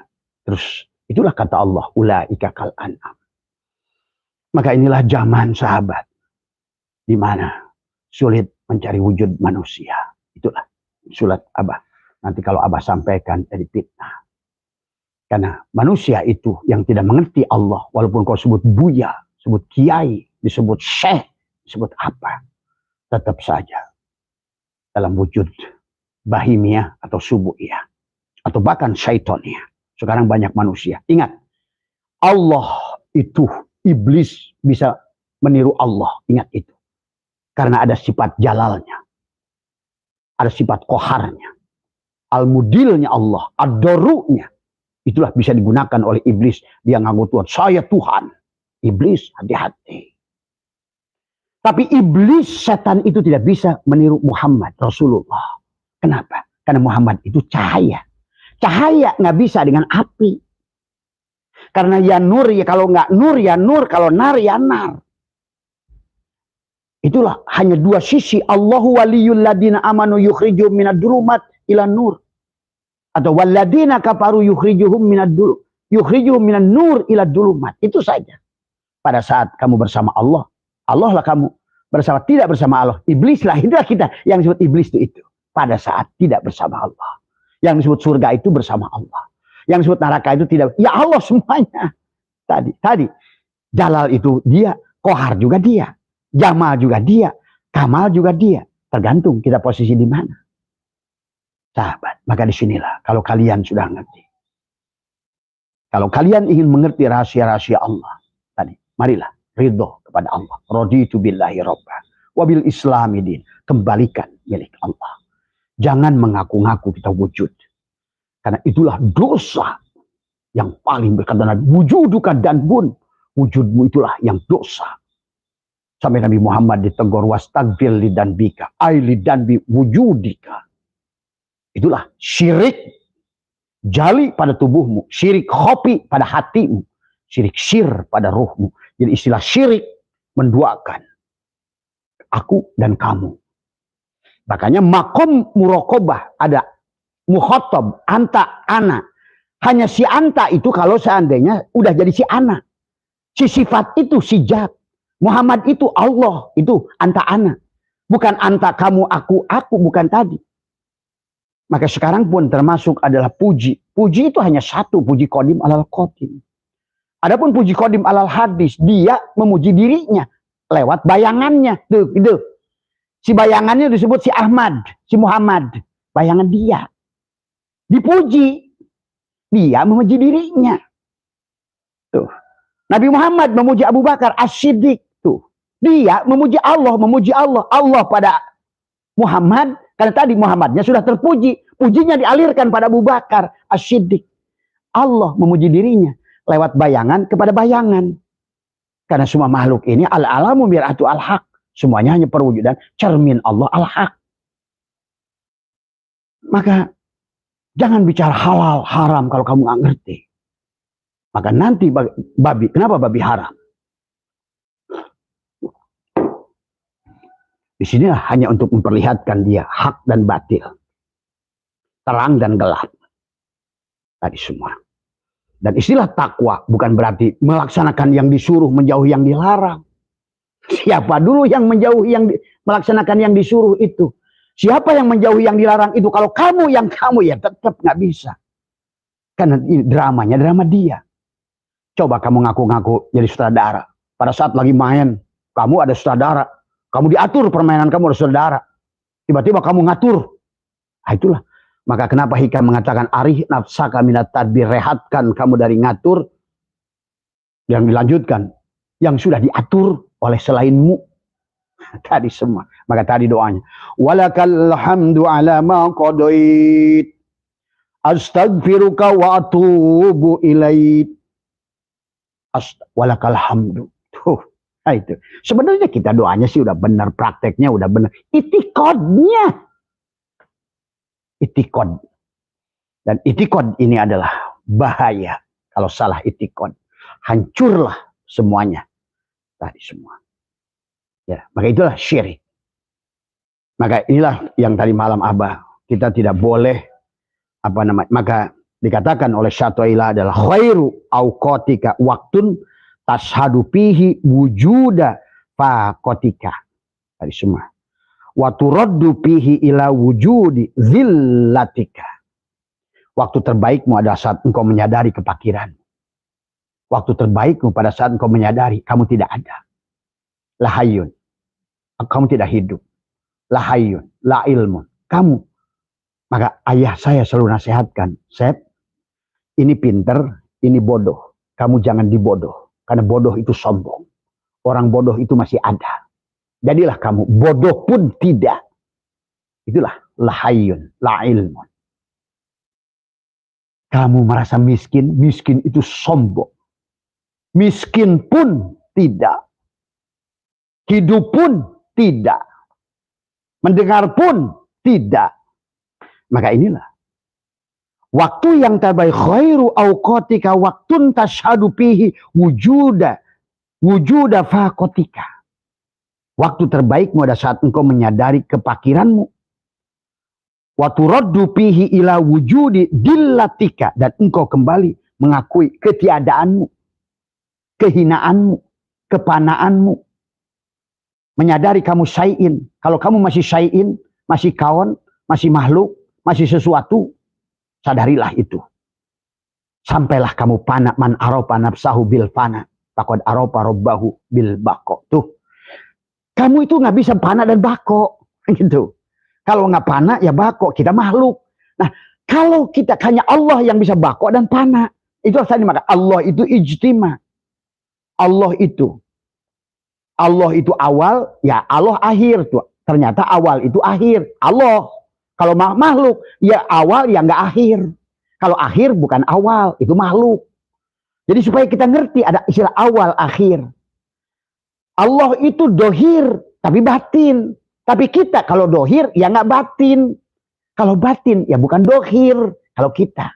terus itulah kata Allah, ulaika kal an'am. Maka inilah zaman sahabat, di mana sulit mencari wujud manusia. Itulah surat Abah. Nanti kalau Abah sampaikan dari fitnah. Karena manusia itu yang tidak mengerti Allah, walaupun kau sebut buya, sebut kiai, disebut syekh, disebut apa, tetap saja dalam wujud bahimiyah atau subuhiyah, atau bahkan syaitoniyah. Sekarang banyak manusia. Ingat, Allah itu, iblis bisa meniru Allah. Ingat itu. Karena ada sifat jalalnya. Ada sifat koharnya. Al-mudilnya Allah. Ad-doru'nya. Itulah bisa digunakan oleh iblis. Dia ngaku Tuhan. Saya Tuhan. Iblis, hati-hati. Tapi iblis, setan itu tidak bisa meniru Muhammad, Rasulullah. Kenapa? Karena Muhammad itu cahaya. Cahaya nggak bisa dengan api. Karena ya nur, ya kalau nggak nur, ya nur. Kalau nar, ya nar. Itulah hanya dua sisi. Allahu waliyul ladina amanu yukhrijuhum minad dhulumat ila nur. Atau walladina kafaru yukhrijuhum minan nur ila dhulumat. Itu saja. Pada saat kamu bersama Allah, Allah lah kamu. Bersama tidak bersama Allah, iblis lah. Itulah kita yang disebut iblis itu. Pada saat tidak bersama Allah. Yang disebut surga itu bersama Allah. Yang disebut neraka itu tidak. Ya Allah semuanya. Tadi. Jalal itu dia. Kohar juga dia. Jamal juga dia. Kamal juga dia. Tergantung kita posisi di mana. Sahabat. Maka disinilah. Kalau kalian sudah ngerti. Kalau kalian ingin mengerti rahasia-rahasia Allah. Tadi. Marilah. Ridho kepada Allah. Raditu billahi robba. Wabil islamidin. Kembalikan milik Allah. Jangan mengaku-ngaku kita wujud. Karena itulah dosa yang paling berkata wujuduka dan bun. Wujudmu itulah yang dosa. Sampai Nabi Muhammad ditegur wastagfir lidanbika. Ay lidanbi wujudika. Itulah syirik. Jali pada tubuhmu. Syirik khofi pada hatimu. Syirik syir pada ruhmu. Jadi istilah syirik menduakan. Aku dan kamu. Makanya makom murokobah ada mukhotob, anta, ana. Hanya si anta itu kalau seandainya udah jadi si ana. Si sifat itu si zat. Muhammad itu Allah, itu anta ana. Bukan anta kamu, aku, bukan tadi. Maka sekarang pun termasuk adalah puji. Puji itu hanya satu, puji qadim alal qadim. Adapun puji qadim alal hadis, dia memuji dirinya lewat bayangannya. Tuh, gitu. Si bayangannya disebut si Ahmad, si Muhammad. Bayangan dia. Dipuji. Dia memuji dirinya. Tuh. Nabi Muhammad memuji Abu Bakar As-Siddiq. Tuh. Dia memuji Allah, Allah pada Muhammad. Karena tadi Muhammadnya sudah terpuji. Pujinya dialirkan pada Abu Bakar As-Siddiq. Allah memuji dirinya lewat bayangan kepada bayangan. Karena semua makhluk ini al-alamu mir'atu al-haq. Semuanya hanya perwujudan cermin Allah al-haq. Maka jangan bicara halal, haram kalau kamu nggak ngerti. Maka nanti babi, kenapa babi haram? Di sini hanya untuk memperlihatkan dia hak dan batil. Terang dan gelap. Tadi semua. Dan istilah takwa bukan berarti melaksanakan yang disuruh, menjauhi yang dilarang. Siapa dulu yang menjauhi melaksanakan yang disuruh itu? Siapa yang menjauhi yang dilarang itu? Kalau kamu ya tetap nggak bisa. Karena dramanya drama dia. Coba kamu ngaku-ngaku jadi sutradara. Pada saat lagi main, kamu ada sutradara. Kamu diatur permainan kamu ada sutradara. Tiba-tiba kamu ngatur. Nah, itulah. Maka kenapa Hikam mengatakan arih nafsaka minat tadbir, rehatkan kamu dari ngatur. Yang dilanjutkan, yang sudah diatur oleh selainmu. Tadi semua. Maka tadi doanya. Walakal hamdu ala ma qadait. Astaghfiruka wa atubu ilaik. Walakal hamdu. Tuh. Nah itu. Sebenarnya kita doanya sih udah benar. Prakteknya udah benar. Itikadnya. Itikad. Dan itikad ini adalah bahaya. Kalau salah itikad. Hancurlah semuanya. Tadi semua. Ya, maka itulah syirik. Maka inilah yang tadi malam Abah. Kita tidak boleh maka dikatakan oleh Syatu'ilah adalah khairu auqatika waktun tashhadu fihi wujuda faqatika. Tadi semua. Wa turaddu fihi ila wujudi zillatika. Waktu terbaikmu adalah saat engkau menyadari kepakiran. Waktu terbaikmu pada saat engkau menyadari kamu tidak ada. Lahayun. Kamu tidak hidup. Lahayun. La ilmun. Kamu. Maka ayah saya selalu nasihatkan. Sep, ini pinter, ini bodoh. Kamu jangan dibodoh. Karena bodoh itu sombong. Orang bodoh itu masih ada. Jadilah kamu. Bodoh pun tidak. Itulah. Lahayun. La ilmun. Kamu merasa miskin. Miskin itu sombong. Miskin pun tidak. Hidup pun tidak. Mendengar pun tidak. Maka inilah. Waktu yang terbaik khairu auqatika waktun tashhadu fihi wujuda faqatika. Waktu terbaikmu adalah saat engkau menyadari kepakiranmu. Wa turaddu fihi ila wujudi dillatika. Dan engkau kembali mengakui ketiadaanmu. Kehinaanmu. Kepanaanmu. Menyadari kamu syai'in. Kalau kamu masih syai'in, masih kawan, masih makhluk, masih sesuatu, sadarilah itu. Sampailah kamu pana man aropa nafsahu bil fana. Faqad aropa robbahu bil bako. Tuh. Kamu itu nggak bisa pana dan bako. Gitu. Kalau nggak pana, ya bako. Kita makhluk. Nah, kalau kita hanya Allah yang bisa bako dan pana. Itu tadi maka Allah itu ijtima. Allah itu awal, ya Allah akhir. Tuh. Ternyata awal itu akhir. Allah. Kalau makhluk, ya awal ya nggak akhir. Kalau akhir bukan awal, itu makhluk. Jadi supaya kita ngerti ada istilah awal, akhir. Allah itu dohir, tapi batin. Tapi kita kalau dohir, ya nggak batin. Kalau batin, ya bukan dohir. Kalau kita.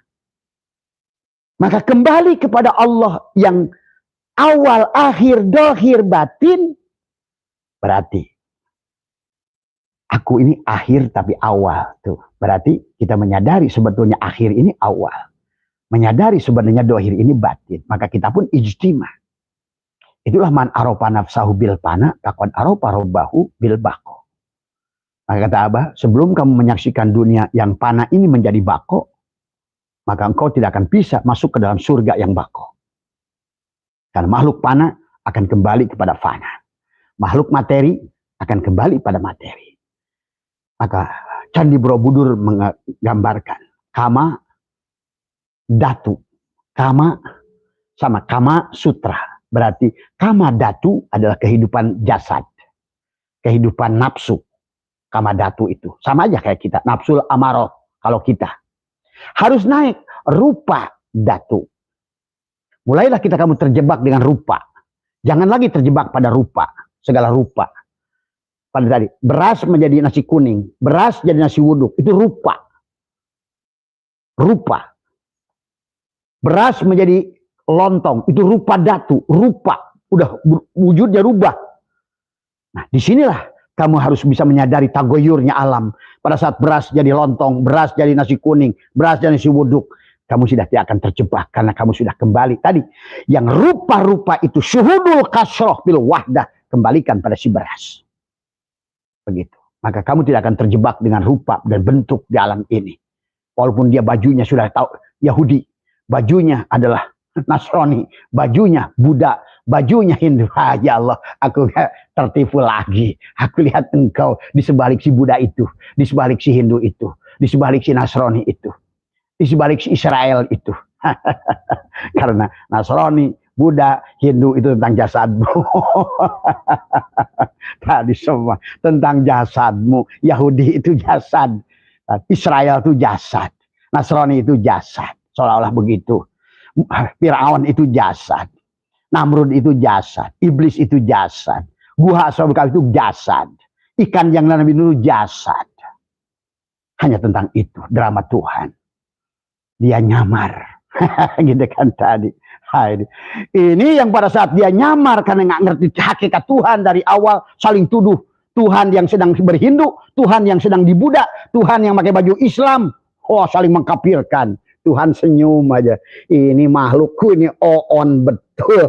Maka kembali kepada Allah yang awal, akhir, dohir, batin. Berarti aku ini akhir tapi awal. Tuh. Berarti kita menyadari sebetulnya akhir ini awal. Menyadari sebenarnya dohir ini batin. Maka kita pun ijtima. Itulah man aropa nafsahu bil pana. Takon aropa robbahu bil bako. Maka kata Abah, sebelum kamu menyaksikan dunia yang pana ini menjadi bako. Maka engkau tidak akan bisa masuk ke dalam surga yang bako. Karena makhluk pana akan kembali kepada fana. Makhluk materi akan kembali pada materi. Maka Candi Borobudur menggambarkan kama datu. Kama sama kama sutra. Berarti kama datu adalah kehidupan jasad. Kehidupan nafsu. Kama datu itu. Sama aja kayak kita. Nafsul amaroh. Kalau kita. Harus naik rupa datu. Mulailah kamu terjebak dengan rupa. Jangan lagi terjebak pada rupa. Segala rupa. Pada tadi, beras menjadi nasi kuning, beras jadi nasi wuduk, itu rupa. Rupa. Beras menjadi lontong, itu rupa datu, rupa. Udah wujudnya rubah. Nah, disinilah kamu harus bisa menyadari tagoyurnya alam. Pada saat beras jadi lontong, beras jadi nasi kuning, beras jadi nasi wuduk, kamu sudah tidak akan terjebak karena kamu sudah kembali. Tadi, yang rupa-rupa itu syuhudul kasroh bil wahdah, kembalikan pada si beras. Begitu. Maka kamu tidak akan terjebak dengan rupa dan bentuk di alam ini. Walaupun dia bajunya sudah tahu Yahudi. Bajunya adalah Nasrani, bajunya Buddha, bajunya Hindu. Ya Allah, aku tertipu lagi. Aku lihat engkau di sebalik si Buddha itu, di sebalik si Hindu itu, di sebalik si Nasrani itu, di sebalik si Israel itu. Karena Nasrani, Buddha, Hindu itu tentang jasadmu. Tadi semua tentang jasadmu. Yahudi itu jasad, Israel itu jasad, Nasrani itu jasad, seolah-olah begitu. Firaun itu jasad, Namrud itu jasad, iblis itu jasad, Guha Ashabul Kahfi itu jasad, ikan yang Nabi Nuh jasad. Hanya tentang itu drama Tuhan. Dia nyamar, gitu kan tadi. Ini yang pada saat dia nyamar karena nggak ngerti hakikat Tuhan dari awal, saling tuduh Tuhan yang sedang berhindu, Tuhan yang sedang dibudak, Tuhan yang pakai baju Islam, saling mengkafirkan. Tuhan senyum aja. Ini makhlukku ini on betul.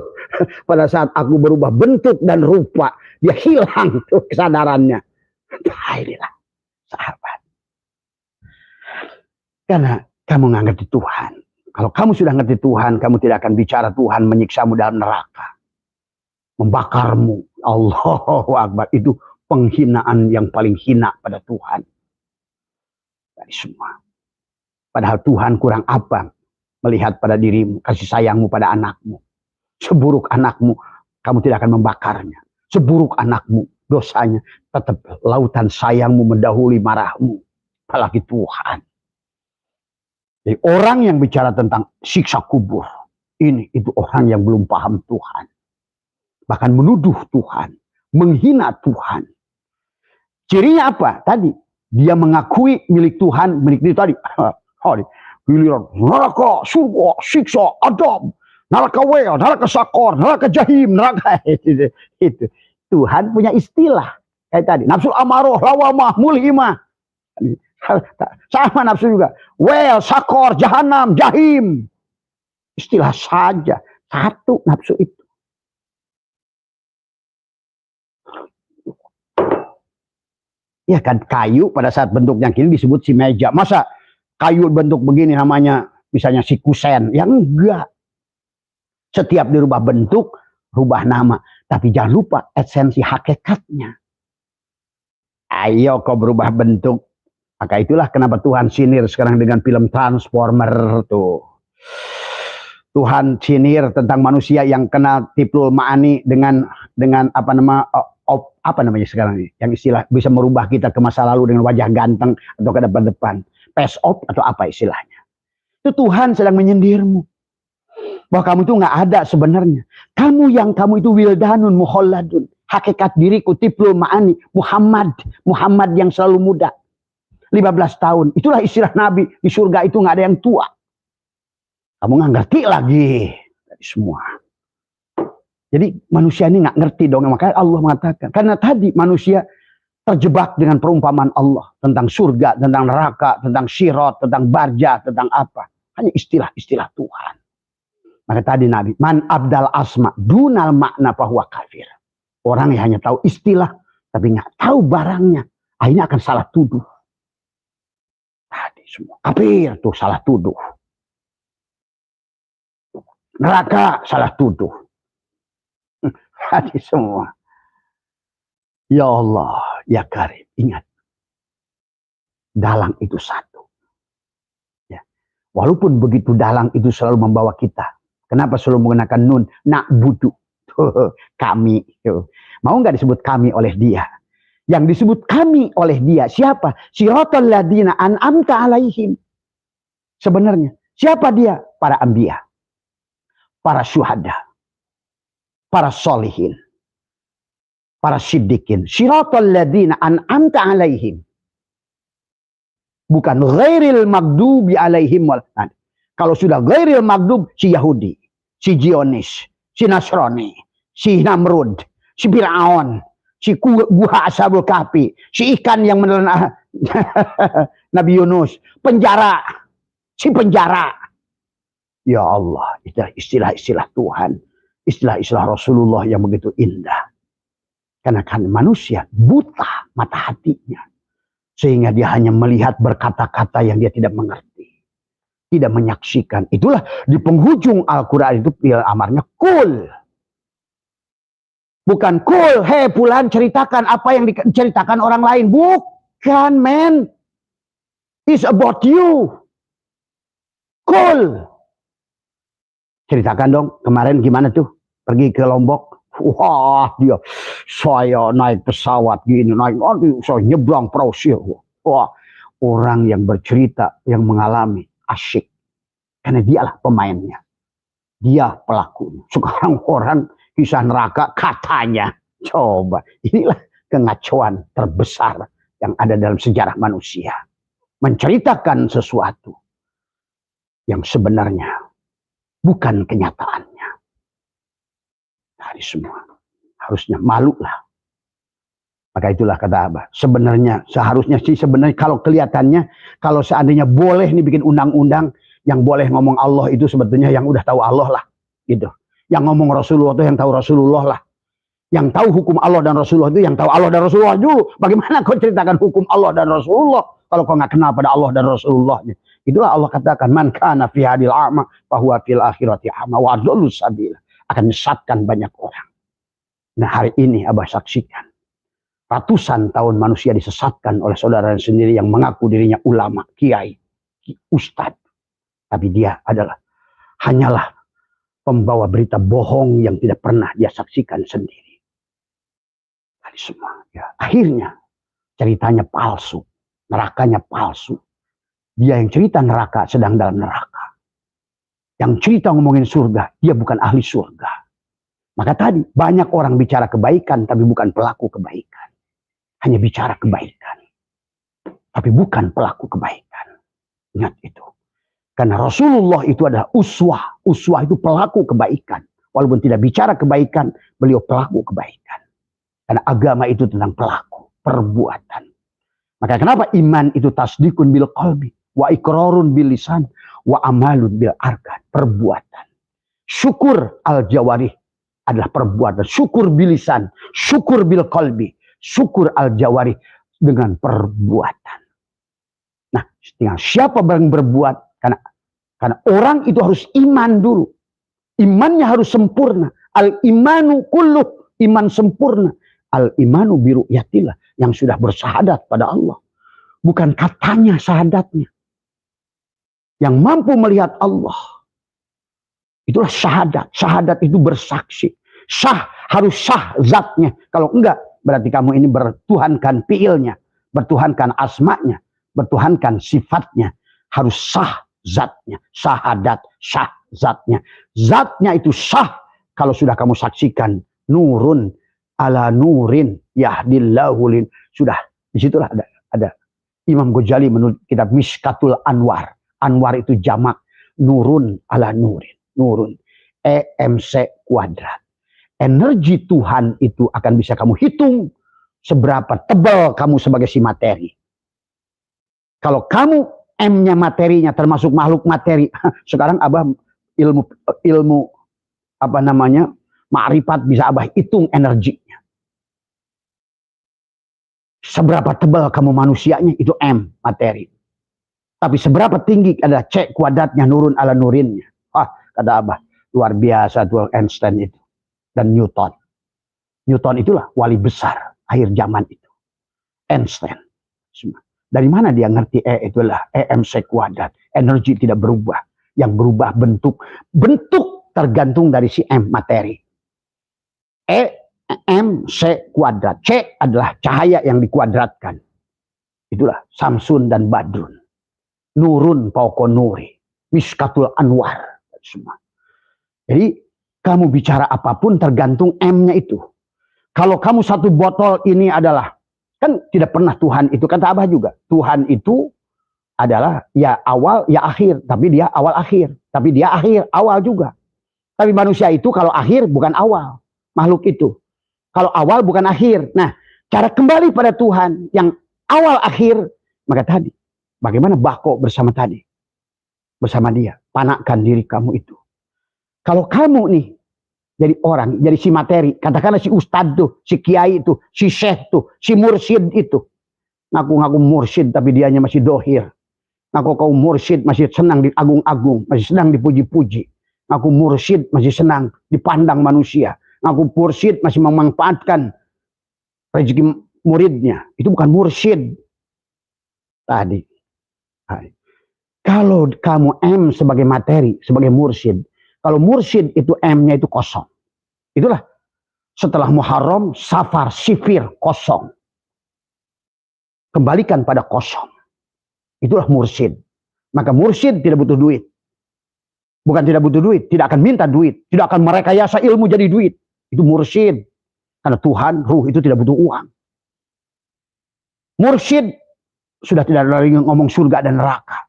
Pada saat aku berubah bentuk dan rupa, dia hilang tuh kesadarannya. Inilah sahabat. Karena kamu nggak ngerti Tuhan. Kalau kamu sudah ngerti Tuhan, kamu tidak akan bicara Tuhan menyiksamu dalam neraka, membakarmu. Allahu Akbar. Itu penghinaan yang paling hina pada Tuhan dari semua. Padahal Tuhan kurang apa melihat pada dirimu, kasih sayangmu pada anakmu. Seburuk anakmu, kamu tidak akan membakarnya. Seburuk anakmu, dosanya tetap lautan sayangmu mendahului marahmu. Apalagi Tuhan. Jadi orang yang bicara tentang siksa kubur, itu orang yang belum paham Tuhan. Bahkan menuduh Tuhan, menghina Tuhan. Cirinya apa? Tadi, dia mengakui milik Tuhan, milik diri tadi. Giliran neraka, surga, siksa, adab, neraka wel, neraka sakor, neraka jahim, neraka itu. Tuhan punya istilah kayak tadi, nafsu amaroh, lawamah, mulhimah. Sama nafsu juga, wel, sakor, jahanam, jahim. Istilah saja, satu nafsu itu. Ya kan, kayu pada saat bentuknya kini disebut si meja. Masa kayu bentuk begini namanya misalnya si kusen? Ya enggak. Setiap dirubah bentuk, rubah nama. Tapi jangan lupa esensi hakikatnya. Ayo kau berubah bentuk. Maka itulah kenapa Tuhan sinir sekarang dengan film Transformer tuh. Tuhan sinir tentang manusia yang kena tiplul ma'ani dengan apa namanya sekarang ini? Yang istilah bisa merubah kita ke masa lalu dengan wajah ganteng atau ke depan-depan. Face off atau apa istilahnya. Itu Tuhan sedang menyindirmu. Bahwa kamu itu nggak ada sebenarnya. Kamu itu wildanun muholladun. Hakikat diriku tiplul ma'ani. Muhammad yang selalu muda. 15 tahun. Itulah istilah Nabi. Di surga itu nggak ada yang tua. Kamu nggak ngerti lagi. Dari semua. Jadi manusia ini nggak ngerti dong. Makanya Allah mengatakan. Karena tadi manusia terjebak dengan perumpamaan Allah tentang surga, tentang neraka, tentang sirat, tentang barja, tentang apa. Hanya istilah-istilah Tuhan. Maka tadi Nabi, man abdal asma dunal makna bahwa kafir. Orang yang hanya tahu istilah, tapi nggak tahu barangnya. Akhirnya akan salah tuduh. Tadi semua kafir tuh salah tuduh. Neraka salah tuduh. Tadi semua. Ya Allah, ya Karim, ingat. Dalang itu satu. Ya. Walaupun begitu dalang itu selalu membawa kita. Kenapa selalu menggunakan nun? Na'budu. Kami. Mau nggak disebut kami oleh dia? Yang disebut kami oleh dia, siapa? Siratal ladina an'amta alaihim. Sebenarnya, siapa dia? Para anbiya. Para syuhada. Para solihin. Para siddiqin. Siratal ladina an'amta alaihim. Bukan ghairil maghdubi alaihim. Nah, kalau sudah ghairil maghdub, si Yahudi, si Zionis, si Nasrani, si Namrud, si Firaun, si Guha Ashabul Kahfi, si ikan yang menelan Nabi Yunus, penjara, si penjara. Ya Allah, istilah-istilah Tuhan, istilah-istilah Rasulullah yang begitu indah. Karena kan manusia buta mata hatinya. Sehingga dia hanya melihat berkata-kata yang dia tidak mengerti. tidak menyaksikan. Itulah di penghujung Al-Quran itu fi'il amarnya kul. Bukan kul, hei fulan ceritakan apa yang diceritakan orang lain. Bukan, man. It's about you. Kul. Ceritakan dong, kemarin gimana tuh? Pergi ke Lombok. Wah, saya naik pesawat gini, saya nyebrang perahu sih. Wah, orang yang bercerita, yang mengalami, asyik. Karena dialah pemainnya. Dia pelakunya. Sekarang orang kisah neraka katanya. Coba, inilah kengacauan terbesar yang ada dalam sejarah manusia. Menceritakan sesuatu yang sebenarnya bukan kenyataannya. Dari semua. Harusnya malu lah. Maka itulah kata Abah. Sebenarnya, seharusnya sih sebenarnya kalau kelihatannya, kalau seandainya boleh nih bikin undang-undang, yang boleh ngomong Allah itu sebetulnya yang udah tahu Allah lah. Gitu. Yang ngomong Rasulullah itu yang tahu Rasulullah lah. Yang tahu hukum Allah dan Rasulullah itu yang tahu Allah dan Rasulullah dulu. Bagaimana kau ceritakan hukum Allah dan Rasulullah kalau kau nggak kenal pada Allah dan Rasulullahnya? Itulah Allah katakan, man kana fi hadil a'ma fahuwa fil akhirati a'ma wa adallu sabila. Akan menyesatkan banyak orang. Nah, hari ini Abah saksikan ratusan tahun manusia disesatkan oleh saudaranya sendiri yang mengaku dirinya ulama, kiai, ustadz. Tapi dia hanyalah pembawa berita bohong yang tidak pernah dia saksikan sendiri. Dari semua. Ya. Akhirnya ceritanya palsu. Nerakanya palsu. Dia yang cerita neraka sedang dalam neraka. Yang cerita ngomongin surga, dia bukan ahli surga. Maka tadi banyak orang bicara kebaikan tapi bukan pelaku kebaikan. Hanya bicara kebaikan. Tapi bukan pelaku kebaikan. Ingat itu. Karena Rasulullah itu adalah uswah. Uswah itu pelaku kebaikan. Walaupun tidak bicara kebaikan, beliau pelaku kebaikan. Karena agama itu tentang pelaku, perbuatan. Maka kenapa iman itu tasdikun bil qalbi, wa iqrarun bil lisan, wa amalun bil arkan, perbuatan. Syukur al jawarih adalah perbuatan. Syukur bil lisan, syukur bil qalbi, syukur al jawarih dengan perbuatan. Nah, tinggal siapa yang berbuat? Karena orang itu harus iman dulu. Imannya harus sempurna. Al-imanu kulluh, iman sempurna. Al-imanu biru'yatillah, yang sudah bersahadat pada Allah. Bukan katanya syahadatnya. Yang mampu melihat Allah. Itulah syahadat. Syahadat itu bersaksi. Sah, harus sah zatnya. Kalau enggak, berarti kamu ini bertuhankan fi'ilnya. Bertuhankan asma'nya. Bertuhankan sifatnya. Harus sah zatnya. Syahadat, sah zatnya. Zatnya itu sah kalau sudah kamu saksikan. Nurun ala nurin yahdillahulin. Sudah, disitulah ada Imam Ghazali menurut kitab Mishkatul Anwar. Anwar itu jamak. Nurun ala nurin. Nurun. EMC kuadrat. Energi Tuhan itu akan bisa kamu hitung seberapa tebal kamu sebagai si materi. Kalau kamu M-nya materinya termasuk makhluk materi. Sekarang Abah ilmu apa namanya? Ma'rifat bisa Abah hitung energinya. Seberapa tebal kamu manusianya itu M materi. Tapi seberapa tinggi adalah C kuadratnya nurun ala nurinnya. Kata Abah, luar biasa tuh Einstein itu dan Newton. Newton itulah wali besar akhir zaman itu. Einstein. Dari mana dia ngerti itulah EMC kuadrat. Energi tidak berubah. Yang berubah bentuk. Bentuk tergantung dari si M materi. EMC kuadrat. C adalah cahaya yang dikuadratkan. Itulah Samsun dan Badrun. Nurun Pauko Nuri. Mishkatul Anwar. Semua. Jadi kamu bicara apapun tergantung M-nya itu. Kalau kamu satu botol ini adalah, kan tidak pernah Tuhan itu, kata Abah juga. Tuhan itu adalah ya awal ya akhir. Tapi dia awal akhir. Tapi dia akhir awal juga. Tapi manusia itu kalau akhir bukan awal. Makhluk itu. Kalau awal bukan akhir. Nah, cara kembali pada Tuhan yang awal akhir. Maka tadi, bagaimana bako bersama tadi? Bersama dia. Panakkan diri kamu itu. Kalau kamu nih, jadi orang, jadi si materi. Katakanlah si ustadz tuh, si kiai itu, si syekh tuh, si mursyid itu. Ngaku-ngaku mursyid tapi dianya masih dohir. Ngaku kau mursyid masih senang diagung-agung, masih senang dipuji-puji. Ngaku mursyid masih senang dipandang manusia. Ngaku mursyid masih memanfaatkan rezeki muridnya. Itu bukan mursyid. Tadi. Kalau kamu M sebagai materi, sebagai mursyid. Kalau mursyid itu M-nya itu kosong. Itulah setelah Muharram, Safar, Sifir, kosong. Kembalikan pada kosong. Itulah mursyid. Maka mursyid tidak butuh duit. Bukan tidak butuh duit, tidak akan minta duit. Tidak akan merekayasa ilmu jadi duit. Itu mursyid. Karena Tuhan, ruh itu tidak butuh uang. Mursyid sudah tidak lagi ngomong surga dan neraka.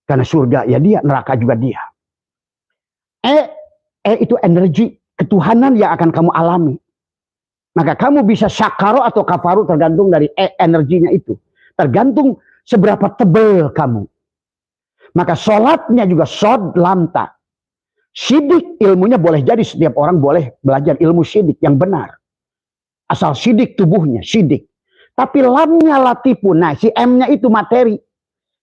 Karena surga ya dia, neraka juga dia. Itu energi ketuhanan yang akan kamu alami. Maka kamu bisa syakaro atau kafaru tergantung dari energinya itu. Tergantung seberapa tebal kamu. Maka sholatnya juga shod lamta. Sidik ilmunya boleh jadi setiap orang boleh belajar ilmu sidik yang benar. Asal sidik tubuhnya, sidik. Tapi lamnya latifun. Nah si M-nya itu materi.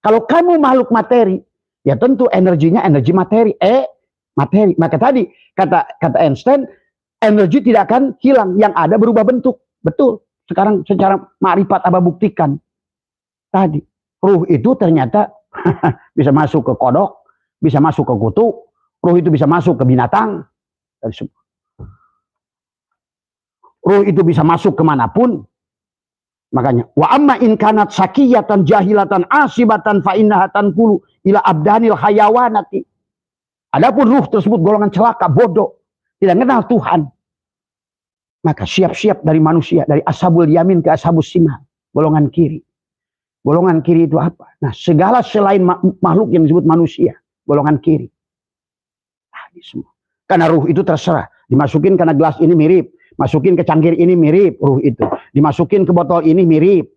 Kalau kamu makhluk materi, ya tentu energinya energi materi. Materi. Maka tadi kata Einstein, energi tidak akan hilang. Yang ada berubah bentuk. Betul. Sekarang secara makrifat Abah buktikan. Tadi. Ruh itu ternyata bisa masuk ke kodok, bisa masuk ke kutu, ruh itu bisa masuk ke binatang, ruh itu bisa masuk kemanapun. Makanya, wa amma in kanat sakiyatan jahilatan asibatan fa innaha tanqulu ila abdanil hayawanati. Adapun ruh tersebut golongan celaka, bodoh, tidak kenal Tuhan. Maka siap-siap dari manusia, dari ashabul yamin ke ashabus simal, golongan kiri. Golongan kiri itu apa? Nah, segala selain makhluk yang disebut manusia, golongan kiri. Semua. Karena ruh itu terserah. Dimasukin karena gelas ini mirip. Masukin ke cangkir ini mirip ruh itu. Dimasukin ke botol ini mirip.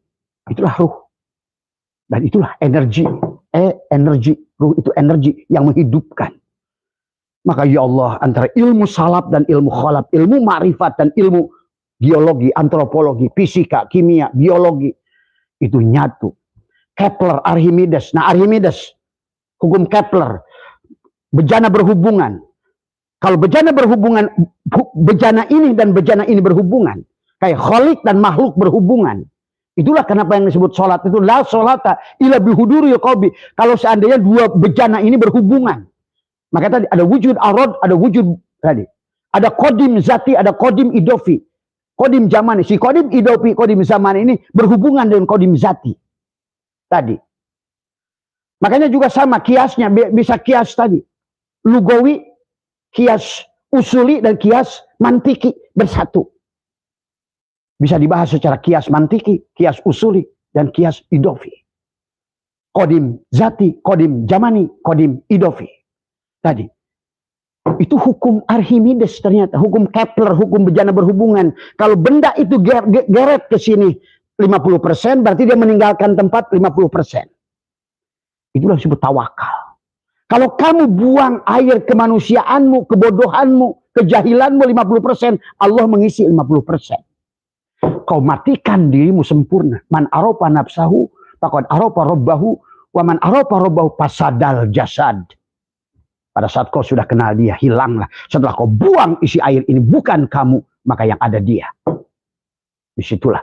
Itulah ruh. Dan itulah energi. Energi. Ruh itu energi yang menghidupkan. Maka ya Allah, antara ilmu salaf dan ilmu khalaf, ilmu ma'rifat dan ilmu geologi, antropologi, fisika, kimia, biologi, itu nyatu. Kepler, Archimedes. Nah Archimedes, hukum Kepler, bejana berhubungan. Kalau bejana berhubungan, bejana ini dan bejana ini berhubungan. Kayak kholik dan makhluk berhubungan. Itulah kenapa yang disebut sholat itu la sholata ila bihuduri qalbi. Kalau seandainya dua bejana ini berhubungan. Maka tadi ada wujud arad, ada wujud tadi. Ada kodim zati, ada kodim idofi. Kodim zaman, si kodim idofi, kodim zaman ini berhubungan dengan kodim zati. Tadi. Makanya juga sama kiasnya, bisa kias tadi. Lugawi, kias usuli, dan kias mantiki bersatu. Bisa dibahas secara kias mantiki, kias usuli, dan kias idofi. Kodim zati, kodim zamani, kodim idofi. Tadi. Itu hukum Archimedes ternyata. Hukum Kepler, hukum bejana berhubungan. Kalau benda itu geret ke sini 50%, berarti dia meninggalkan tempat 50%. Itulah disebut tawakal. Kalau kamu buang air kemanusiaanmu, kebodohanmu, kejahilanmu 50%, Allah mengisi 50%. Kau matikan dirimu sempurna. Man aropa nafsahu, faqad aropa robbahu, wa man aropa robbahu fasadal jasad. Pada saat kau sudah kenal dia, hilanglah. Setelah kau buang isi air ini, bukan kamu, maka yang ada dia. Disitulah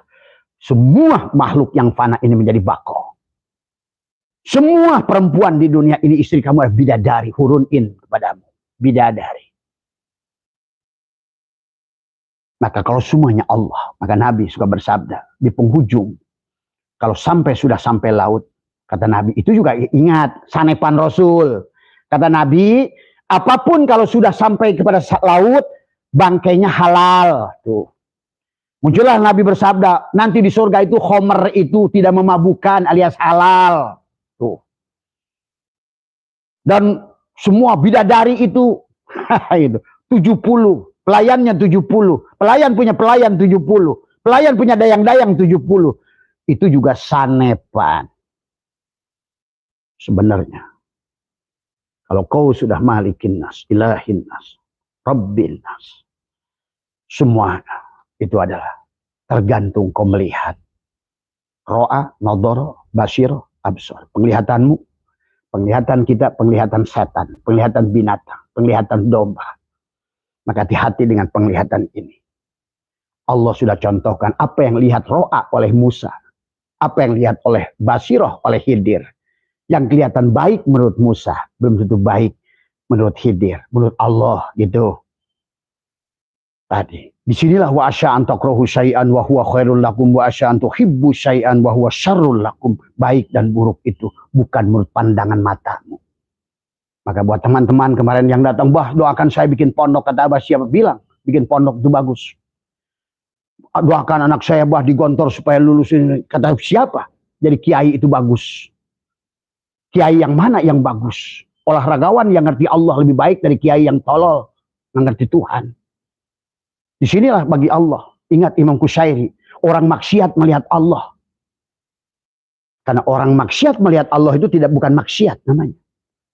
semua makhluk yang fana ini menjadi bako. Semua perempuan di dunia ini, istri kamu adalah bidadari, hurun in kepadamu. Bidadari. Maka kalau semuanya Allah, maka Nabi suka bersabda di penghujung. Kalau sudah sampai laut, kata Nabi, itu juga ingat, sanepan Rasul. Kata Nabi, apapun kalau sudah sampai kepada laut, bangkainya halal. Tuh. Muncullah Nabi bersabda, nanti di surga itu khomer itu tidak memabukkan alias halal. Tuh. Dan semua bidadari itu 70. Pelayannya 70. Pelayan punya pelayan 70. Pelayan punya dayang-dayang 70. Itu juga sanepan. Sebenarnya. Kalau kau sudah malikin nas, ilahin nas, rabbin nas. Semua itu adalah tergantung kau melihat. Ro'a, nadhara, basyir, absar. Penglihatanmu, Penglihatan kita, penglihatan setan, penglihatan binatang, penglihatan domba. Maka hati-hati dengan penglihatan ini. Allah sudah contohkan apa yang lihat Ro'a oleh Musa. Apa yang lihat oleh Basiroh oleh Khidir. Yang kelihatan baik menurut Musa, belum tentu baik menurut Khidir, menurut Allah gitu. Tadi. Disinilah wa asya'an takrahu syai'an wa huwa khairul lakum wa asya'an tuhibbu syai'an wa huwa syarrul lakum. Baik dan buruk itu bukan menurut pandangan matamu. Maka buat teman-teman kemarin yang datang, bah doakan saya bikin pondok, kata Abah, siapa bilang bikin pondok itu bagus? Doakan anak saya bah digontor supaya lulus ini, kata siapa? Jadi kiai itu bagus. Kiai yang mana yang bagus? Olahragawan yang ngerti Allah lebih baik dari kiai yang tolol, yang ngerti Tuhan. Disinilah bagi Allah. Ingat Imam Qushairi, orang maksiat melihat Allah. Karena orang maksiat melihat Allah itu bukan maksiat namanya.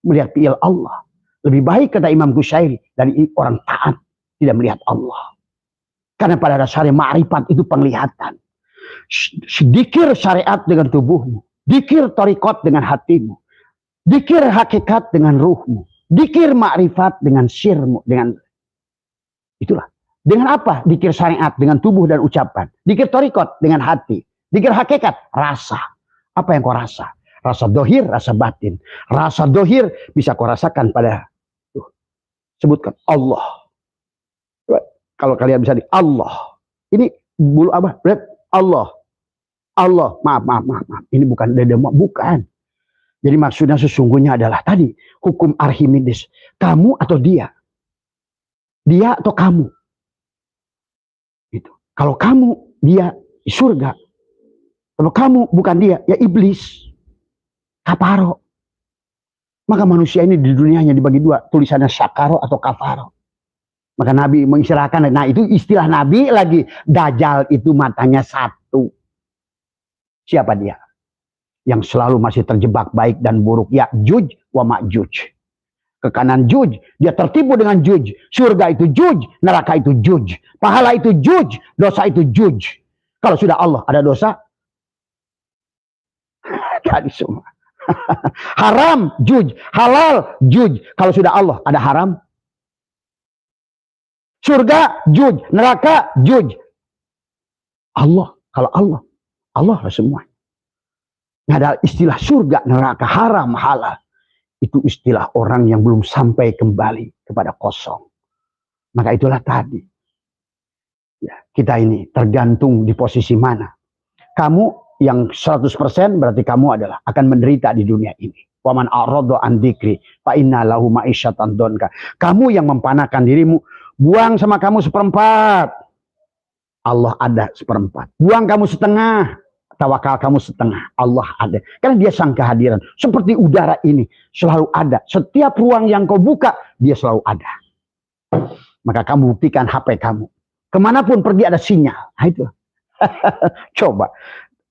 Melihat fi'il Allah. Lebih baik kata Imam Qushairi dari orang taat tidak melihat Allah. Karena pada dasarnya ma'rifat itu penglihatan. Dikir syariat dengan tubuhmu. Dikir torikot dengan hatimu. Dikir hakikat dengan ruhmu. Dikir ma'rifat dengan sirmu. Itulah. Dengan apa? Dikir syariat dengan tubuh dan ucapan. Dikir torikot dengan hati. Dikir hakikat, rasa. Apa yang kau rasa? Rasa dohir, rasa batin. Rasa dohir bisa kau rasakan pada sebutkan Allah. Kalau kalian bisa di Allah. Ini bulu apa? Allah. Allah. Maaf. Ini bukan dada, bukan. Jadi maksudnya sesungguhnya adalah tadi hukum Archimedes. Kamu atau dia? Dia atau kamu? Gitu. Kalau kamu, dia di surga. Kalau kamu bukan dia, ya iblis. Kafaro. Maka manusia ini di dunia hanya dibagi dua. Tulisannya sakaro atau kafaro. Maka Nabi mengistilahkan. Nah itu istilah Nabi lagi. Dajjal itu matanya satu. Siapa dia? Yang selalu masih terjebak baik dan buruk. Ya Juj wa Ma'juj. Ke kanan Juj, dia tertipu dengan Juj. Surga itu Juj, neraka itu Juj. Pahala itu Juj, dosa itu Juj. Kalau sudah Allah ada dosa, tadi semua. Haram Juj, halal Juj. Kalau sudah Allah ada haram. Surga Juj, neraka Juj. Allah, kalau Allah semua. Nggak ada istilah surga, neraka, haram, halal. Itu istilah orang yang belum sampai kembali kepada kosong. Maka itulah tadi. Ya, kita ini tergantung di posisi mana. Kamu yang 100% berarti kamu adalah akan menderita di dunia ini. Waman a'rada an dzikri fa inna lahu ma'isyatan donka. Kamu yang mempanakan dirimu, buang sama kamu seperempat. Allah ada seperempat. Buang kamu setengah. Tawakal kamu setengah, Allah ada. Karena dia sang kehadiran. Seperti udara ini selalu ada. Setiap ruang yang kau buka, dia selalu ada. Maka kamu buktikan HP kamu. Kemanapun pergi ada sinyal. Nah itu. Coba.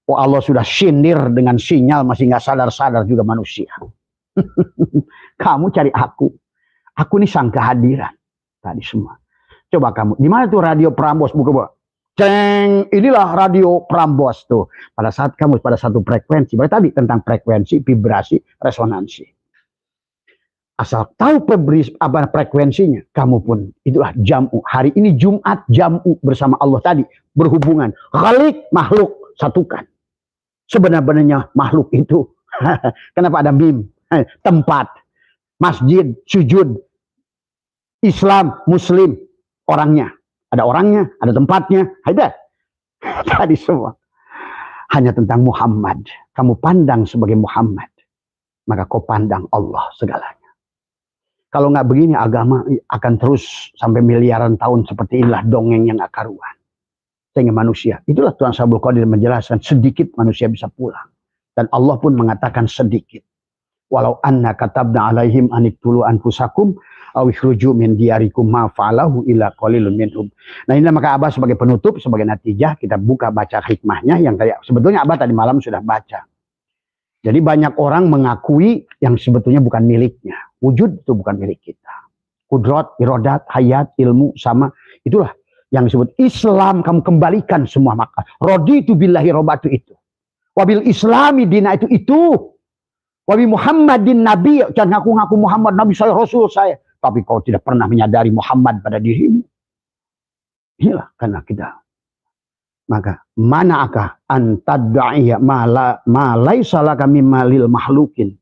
Oh Allah sudah sindir dengan sinyal, masih nggak sadar-sadar juga manusia. Kamu cari aku. Aku ini sang kehadiran. Tadi semua. Coba kamu. Di mana tuh radio Prambos? Buka. Ceng, inilah radio Prambos tuh. Pada saat kamu pada satu frekuensi, berarti tadi tentang frekuensi, vibrasi, resonansi. Asal tahu apa frekuensinya, kamu pun itulah jam'u. Hari ini Jumat jam'u bersama Allah tadi berhubungan. Khalik makhluk satukan. Sebenarnya makhluk itu kenapa ada mim? Tempat, masjid, sujud, Islam, Muslim, orangnya. Ada orangnya, ada tempatnya, ada. Tadi semua. Hanya tentang Muhammad. Kamu pandang sebagai Muhammad. Maka kau pandang Allah segalanya. Kalau nggak begini agama akan terus sampai miliaran tahun seperti inilah dongeng yang gak karuan. Sehingga manusia. Itulah Tuhan Sabul Qadir menjelaskan sedikit manusia bisa pulang. Dan Allah pun mengatakan sedikit. Walau anna katabna alaihim aniktulu anfusakum awikhruju min diyarikum ma fa'alahu illa qalilun minhum. Nah ini maka Abah sebagai penutup, sebagai natijah kita buka baca hikmahnya yang kayak sebetulnya Abah tadi malam sudah baca. Jadi banyak orang mengakui yang sebetulnya bukan miliknya. Wujud itu bukan milik kita. Kudrat, irodat, hayat, ilmu sama itulah yang disebut Islam. Kamu kembalikan semua maka. Raditu billahi robatu itu. Wabil islami dina itu. Wa bi Muhammadin nabi, jangan ngaku-ngaku Muhammad nabi saya, rasul saya, tapi kau tidak pernah menyadari Muhammad pada dirimu. Inilah karena kita. Maka manakah antadda'iya ma laisa laka mimma lil mahlukin,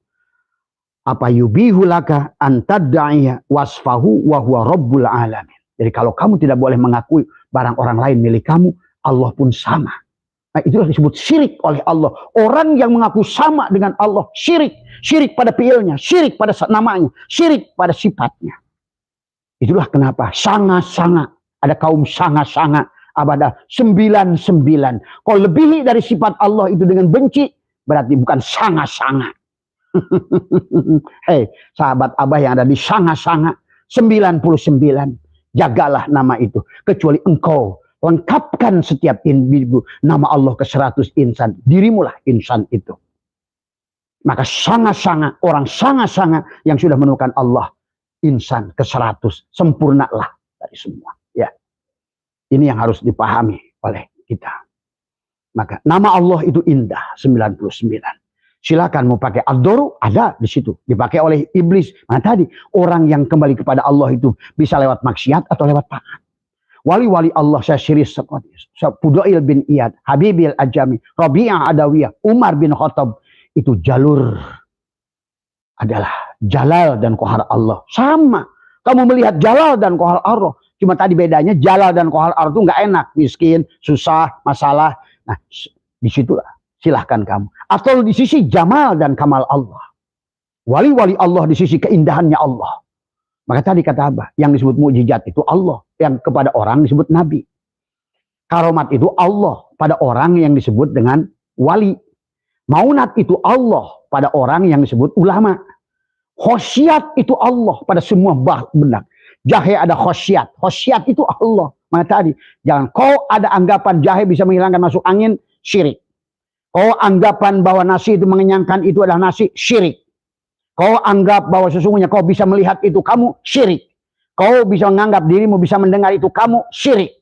apa yubihu laka antadda'iya wasfahu wa huwa rabbul alamin. Jadi kalau kamu tidak boleh mengakui barang orang lain milik kamu, Allah pun sama. Nah, itulah disebut syirik oleh Allah. Orang yang mengaku sama dengan Allah syirik. Syirik pada fiilnya, syirik pada namanya, syirik pada sifatnya. Itulah kenapa sanga-sanga, ada kaum sanga-sanga abada 99. Kalau lebihi dari sifat Allah itu dengan benci, berarti bukan sanga-sanga. Hei, sahabat Abah yang ada di sanga-sanga 99, jagalah nama itu. Kecuali engkau lengkapkan setiap individu nama Allah ke 100 insan, dirimulah insan itu. Maka sanga-sanga, orang sanga-sanga yang sudah menemukan Allah, insan ke 100, sempurnalah dari semua. Ya. Ini yang harus dipahami oleh kita. Maka nama Allah itu indah, 99. Silakan mau pakai ad-doru, ada di situ. Dipakai oleh iblis. Nah tadi, orang yang kembali kepada Allah itu bisa lewat maksiat atau lewat taat. Wali-wali Allah saya siris seperti Fudail bin Iyad, Habibil Ajami, Rabi'ah Adawiyah, Umar bin Khattab. Itu jalur adalah Jalal dan Qahar Allah. Sama. Kamu melihat Jalal dan Qahar Allah. Cuma tadi bedanya Jalal dan Qahar Allah itu nggak enak. Miskin, susah, masalah. Nah, disitulah. Silahkan kamu. Atau di sisi Jamal dan Kamal Allah. Wali-wali Allah di sisi keindahannya Allah. Maka tadi kata Abah, yang disebut mukjizat itu Allah. Yang kepada orang disebut Nabi. Karomat itu Allah pada orang yang disebut dengan wali. Maunat itu Allah pada orang yang disebut ulama. Khosyat itu Allah pada semua benak. Jahe ada khosyat. Khosyat itu Allah. Maka tadi, jangan kau ada anggapan jahe bisa menghilangkan masuk angin, syirik. Kau anggapan bahwa nasi itu mengenyangkan itu adalah nasi, syirik. Kau anggap bahwa sesungguhnya kau bisa melihat itu, kamu syirik. Kau bisa menganggap dirimu bisa mendengar itu, kamu syirik.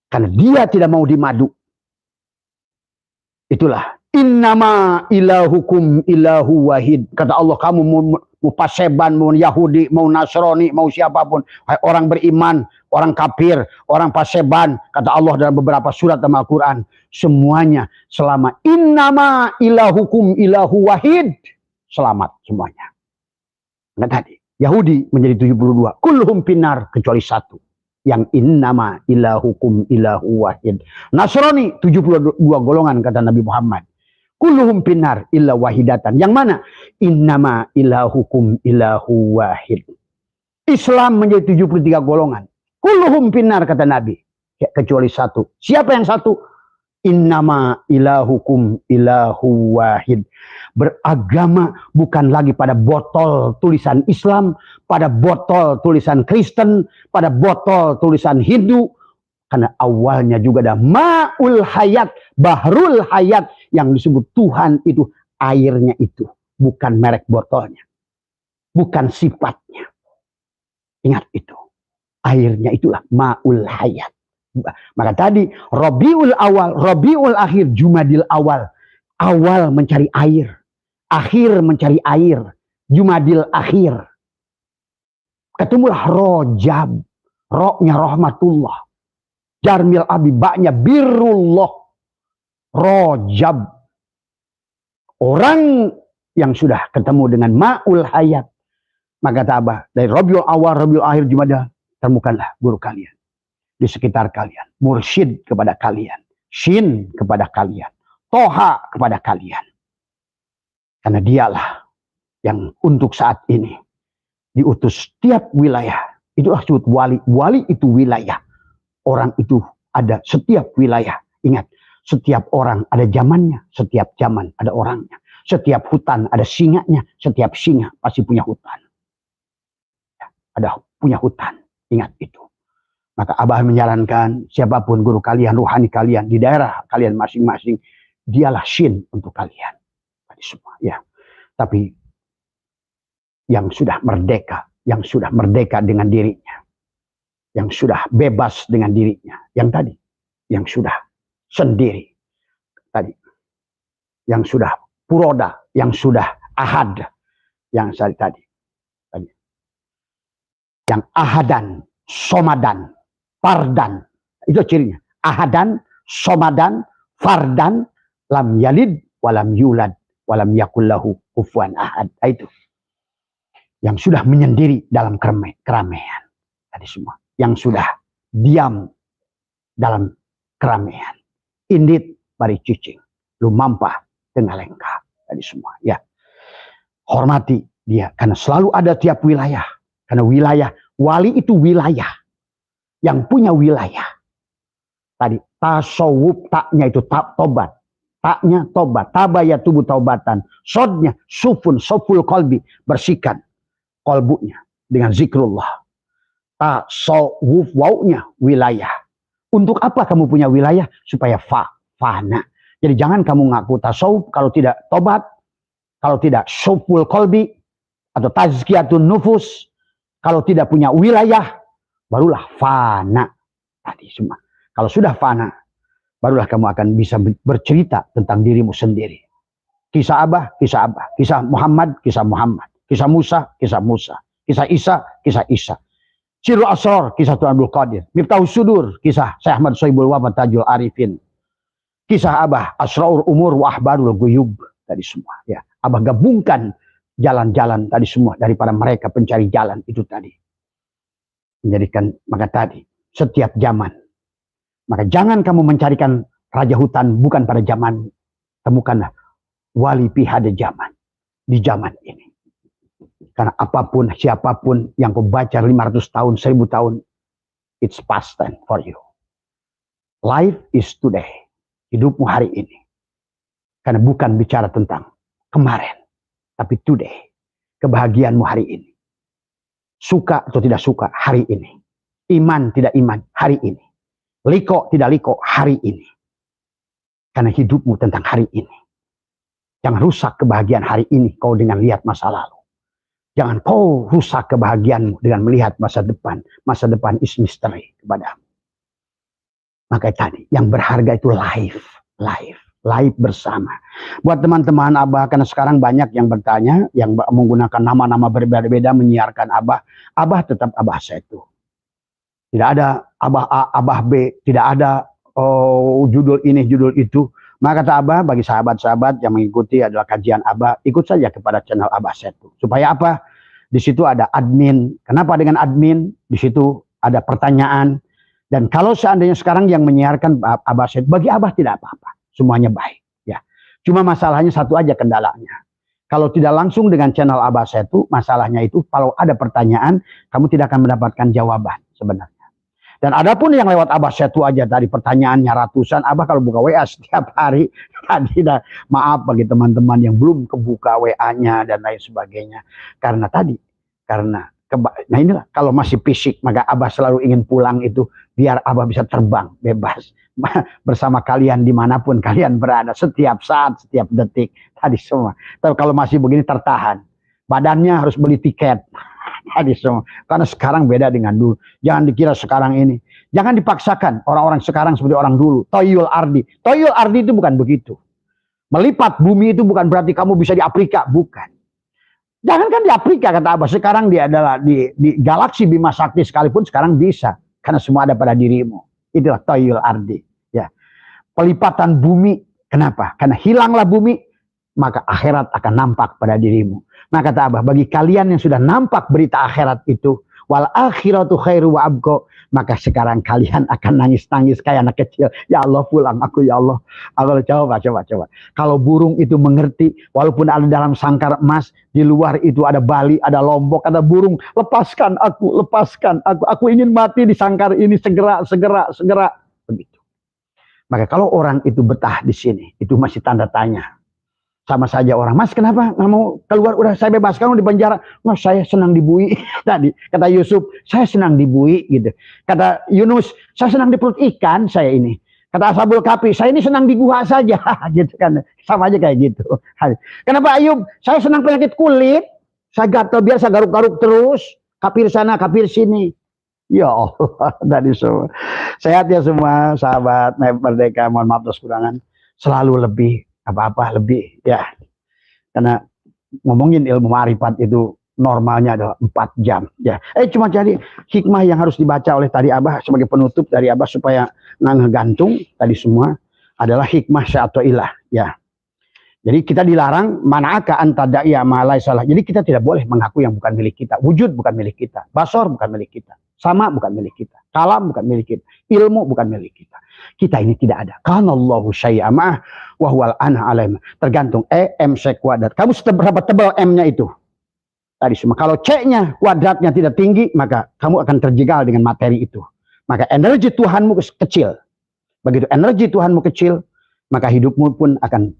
Karena dia tidak mau dimadu. Itulah. Innama ilahukum ilahu wahid. Kata Allah, kamu mau paseban, mau Yahudi, mau Nasrani, mau siapapun. Orang beriman, orang kafir, orang paseban. Kata Allah dalam beberapa surat dalam Al-Quran. Semuanya selama innama ilahukum ilahu wahid. Selamat semuanya. Nah tadi, Yahudi menjadi 72. Kulluhum pinar, kecuali satu. Yang innama ilahukum ilahu wahid. Nasrani 72 golongan kata Nabi Muhammad. Kulluhum pinar illa wahidatan. Yang mana? Innama ilahukum ilahu wahid. Islam menjadi 73 golongan. Kulluhum pinar kata Nabi. Ya, kecuali satu. Siapa yang satu? Innama ilahukum ilahu wahid. Beragama bukan lagi pada botol tulisan Islam, pada botol tulisan Kristen, pada botol tulisan Hindu. Karena awalnya juga ada ma'ul hayat, bahrul hayat, yang disebut Tuhan itu airnya itu, bukan merek botolnya, bukan sifatnya. Ingat itu, airnya itulah ma'ul hayat. Maka tadi Rabiul awal, Rabiul akhir, Jumadil awal. Awal mencari air, akhir mencari air, Jumadil akhir. Ketemulah Rojab, Roknya rahmatullah. Jarmil abi, baknya birrullah. Rojab. Orang yang sudah ketemu dengan ma'ul hayat. Maka tabah dari Rabiul awal, Rabiul akhir, Jumadil, temukanlah guru kalian di sekitar kalian, mursyid kepada kalian, shin kepada kalian, toha kepada kalian. Karena dialah yang untuk saat ini diutus tiap wilayah. Itulah disebut wali. Wali itu wilayah. Orang itu ada setiap wilayah. Ingat, setiap orang ada zamannya, setiap zaman ada orangnya. Setiap hutan ada singanya, setiap singa pasti punya hutan. Ada punya hutan, ingat itu. Maka Abah menyarankan siapapun guru kalian, ruhani kalian di daerah kalian masing-masing, dialah shin untuk kalian. Tadi semua, ya. Tapi yang sudah merdeka dengan dirinya, yang sudah bebas dengan dirinya, yang tadi, yang sudah sendiri, tadi, yang sudah puroda, yang sudah ahad, yang saya tadi. Yang ahadan, somadan, fardan. Itu cirinya. Ahadan, somadan, fardan, lam yalid, walam yulad, walam yakullahu kufuwan ahad. Itu. Yang sudah menyendiri dalam keramaian. Tadi semua. Yang sudah diam dalam keramaian. Indit bari cicing. Lumampah dengan lengkap. Tadi semua. Ya. Hormati dia. Karena selalu ada tiap wilayah. Karena wilayah, wali itu wilayah. Yang punya wilayah. Tadi, tasawuf, taknya itu tobat. Taknya tobat. Tabaya tubuh taubatan. Sodnya, soful kolbi. Bersihkan kolbunya dengan zikrullah. Tasawuf, waunya wilayah. Untuk apa kamu punya wilayah? Supaya fana. Jadi jangan kamu ngaku tasawuf kalau tidak tobat. Kalau tidak soful kolbi. Atau tazkiyatun nufus. Kalau tidak punya wilayah, barulah fana. Tadi semua. Kalau sudah fana, barulah kamu akan bisa bercerita tentang dirimu sendiri. Kisah Abah, kisah Abah. Kisah Muhammad, kisah Muhammad. Kisah Musa, kisah Musa. Kisah Isa, kisah Isa. Sirul Asrar, kisah Tuan Abdul Qadir. Miftahus Sudur, kisah Syekh Ahmad Sohibul Wafat Tajul Arifin. Kisah Abah, Asraul Umur wa Ahbarul Guyub. Tadi semua. Ya. Abah gabungkan jalan-jalan tadi semua daripada mereka pencari jalan itu tadi. Menjadikan maka tadi setiap zaman. Maka jangan kamu mencarikan raja hutan bukan pada zaman. Temukanlah wali pihada zaman di zaman ini. Karena apapun siapapun yang kau baca 500 tahun 1000 tahun, it's past time for you. Life is today. Hidupmu hari ini. Karena bukan bicara tentang kemarin. Tapi today, kebahagiaanmu hari ini. Suka atau tidak suka hari ini. Iman tidak iman hari ini. Liko tidak liko hari ini. Karena hidupmu tentang hari ini. Jangan rusak kebahagiaan hari ini kau dengan lihat masa lalu. Jangan kau rusak kebahagiaanmu dengan melihat masa depan. Masa depan is mystery kepadamu. Maka tadi, yang berharga itu life. Live bersama. Buat teman-teman Abah, karena sekarang banyak yang bertanya, yang menggunakan nama-nama berbeda-beda menyiarkan Abah. Abah tetap Abah Setu. Tidak ada Abah A, Abah B, tidak ada judul ini, judul itu. Maka kata Abah, bagi sahabat-sahabat yang mengikuti adalah kajian Abah, ikut saja kepada channel Abah Setu. Supaya apa? Di situ ada admin. Kenapa dengan admin? Di situ ada pertanyaan. Dan kalau seandainya sekarang yang menyiarkan Abah Setu, bagi Abah tidak apa-apa. Semuanya baik, ya. Cuma masalahnya satu aja kendalanya. Kalau tidak langsung dengan channel Abah Setu, masalahnya itu kalau ada pertanyaan, kamu tidak akan mendapatkan jawaban sebenarnya. Dan adapun yang lewat Abah Setu aja dari pertanyaannya ratusan, Abah kalau buka WA setiap hari, tadi maaf bagi teman-teman yang belum kebuka WA-nya dan lain sebagainya. Karena nah inilah kalau masih fisik, maka Abah selalu ingin pulang itu biar Abah bisa terbang bebas bersama kalian dimanapun kalian berada, setiap saat, setiap detik tadi semua. Tapi kalau masih begini tertahan, badannya harus beli tiket tadi semua. Karena sekarang beda dengan dulu. Jangan dikira sekarang ini, jangan dipaksakan orang-orang sekarang seperti orang dulu. Toyul Ardi itu bukan begitu. Melipat bumi itu bukan berarti kamu bisa di Afrika, bukan. Jangankan di Afrika kata Abah, sekarang dia adalah di galaksi Bima Sakti sekalipun sekarang bisa. Karena semua ada pada dirimu. Itulah Toyul Ardi. Ya. Pelipatan bumi. Kenapa? Karena hilanglah bumi, maka akhirat akan nampak pada dirimu. Maka kata Abah, bagi kalian yang sudah nampak berita akhirat itu, wal akhiratu khairu wa abqa, maka sekarang kalian akan nangis-nangis kayak anak kecil. Ya Allah, pulang aku ya Allah. Allah coba. Kalau burung itu mengerti, walaupun ada dalam sangkar emas, di luar itu ada Bali, ada Lombok, ada burung, lepaskan aku. Aku ingin mati di sangkar ini segera. Begitu. Maka kalau orang itu betah di sini, itu masih tanda tanya. Sama saja orang, Mas kenapa nggak mau keluar? Udah saya bebaskan di penjara. Mas saya senang dibui. Tadi kata Yusuf, saya senang dibui gitu. Kata Yunus, saya senang di perut ikan saya ini. Kata Ashabul Kahfi, saya ini senang di gua saja gitu kan. Sama aja kayak gitu. Kenapa Ayub? Saya senang penyakit kulit. Saya gatal biar saya garuk-garuk terus. Kafir sana, kafir sini. Ya Allah, tadi semua. Sehat ya semua sahabat Merdeka, mohon maaf atas kekurangan. Selalu lebih apa-apa lebih ya. Karena ngomongin ilmu ma'rifat itu normalnya adalah 4 jam. Ya, cuma jadi hikmah yang harus dibaca oleh tadi Abah sebagai penutup dari Abah supaya nggak ngegantung tadi semua adalah hikmah sya'atoilah. Ya, jadi kita dilarang mana'aka antada'iya ma'alai salah. Jadi kita tidak boleh mengaku yang bukan milik kita. Wujud bukan milik kita. Basor bukan milik kita. Sama bukan milik kita. Kalam bukan milik kita. Ilmu bukan milik kita. Kita ini tidak ada. Kanallahu syai'amah wahwal anha alaih. Tergantung M sek kuadrat. Kamu seberapa tebal M-nya itu? Tadi semua. Kalau C-nya kuadratnya tidak tinggi, maka kamu akan terjegal dengan materi itu. Maka energi Tuhanmu kecil. Begitu energi Tuhanmu kecil, maka hidupmu pun akan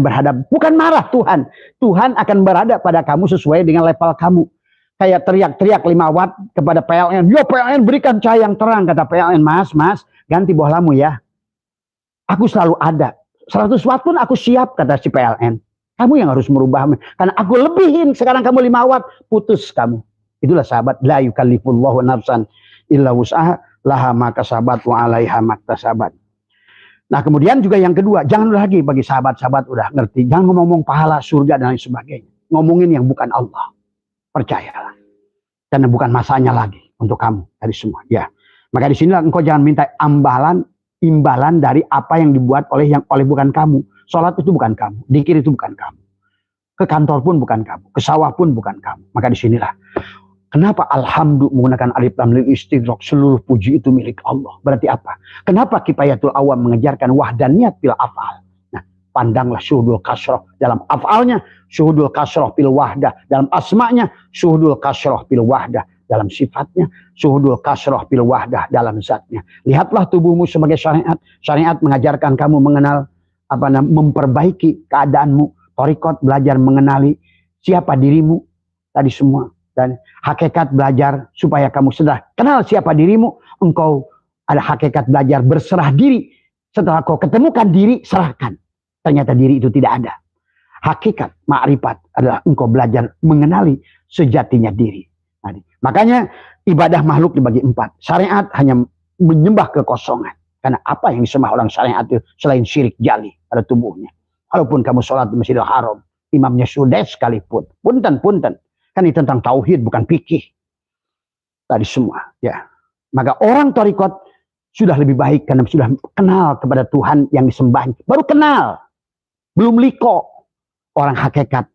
berhadap, bukan marah Tuhan. Tuhan akan berada pada kamu sesuai dengan level kamu. Kayak teriak-teriak 5 watt kepada PLN. Yo PLN berikan cahaya yang terang. Kata PLN, mas ganti bohlammu ya. Aku selalu ada. 100 watt pun aku siap kata si PLN. Kamu yang harus merubah. Karena aku lebihin. Sekarang kamu 5 watt. Putus kamu. Itulah sahabat. La yukallifullahu nafsan illa wus'aha laha maka sahabat wa alaiha maktasabat. Nah kemudian juga yang kedua. Jangan lagi bagi sahabat-sahabat udah ngerti. Jangan ngomong pahala surga dan lain sebagainya. Ngomongin yang bukan Allah. Percayalah. Karena bukan masanya lagi untuk kamu dari semua. Ya. Maka disinilah engkau jangan minta imbalan dari apa yang dibuat oleh bukan kamu. Sholat itu bukan kamu. Dzikir itu bukan kamu. Ke kantor pun bukan kamu. Ke sawah pun bukan kamu. Maka disinilah. Kenapa alhamdulillah menggunakan alif lam lil istighraq, seluruh puji itu milik Allah. Berarti apa? Kenapa Kifayatul Awam mengejarkan wahdaniyat fil af'al? Pandanglah syuhudul kasroh dalam af'alnya, syuhudul kasroh fil wahdah dalam asma'nya, syuhudul kasroh fil wahdah dalam sifatnya, syuhudul kasroh fil wahdah dalam zatnya. Lihatlah tubuhmu sebagai syariat. Syariat mengajarkan kamu mengenal memperbaiki keadaanmu. Thariqat belajar mengenali siapa dirimu tadi semua, dan hakikat belajar supaya kamu sudah kenal siapa dirimu. Engkau ada hakikat belajar berserah diri. Setelah kau ketemukan diri, serahkan. Ternyata diri itu tidak ada. Hakikat ma'rifat adalah engkau belajar mengenali sejatinya diri. Nah, makanya ibadah makhluk dibagi 4. Syariat hanya menyembah kekosongan. Karena apa yang disembah orang syariat itu selain syirik jali pada tubuhnya. Walaupun kamu sholat di Masjidil Haram, imamnya sudah sekalipun. Punten. Kan ini tentang tauhid bukan fikih. Tadi semua. Ya. Maka orang thariqat sudah lebih baik karena sudah kenal kepada Tuhan yang disembah. Baru kenal. Belum liko. Orang hakikat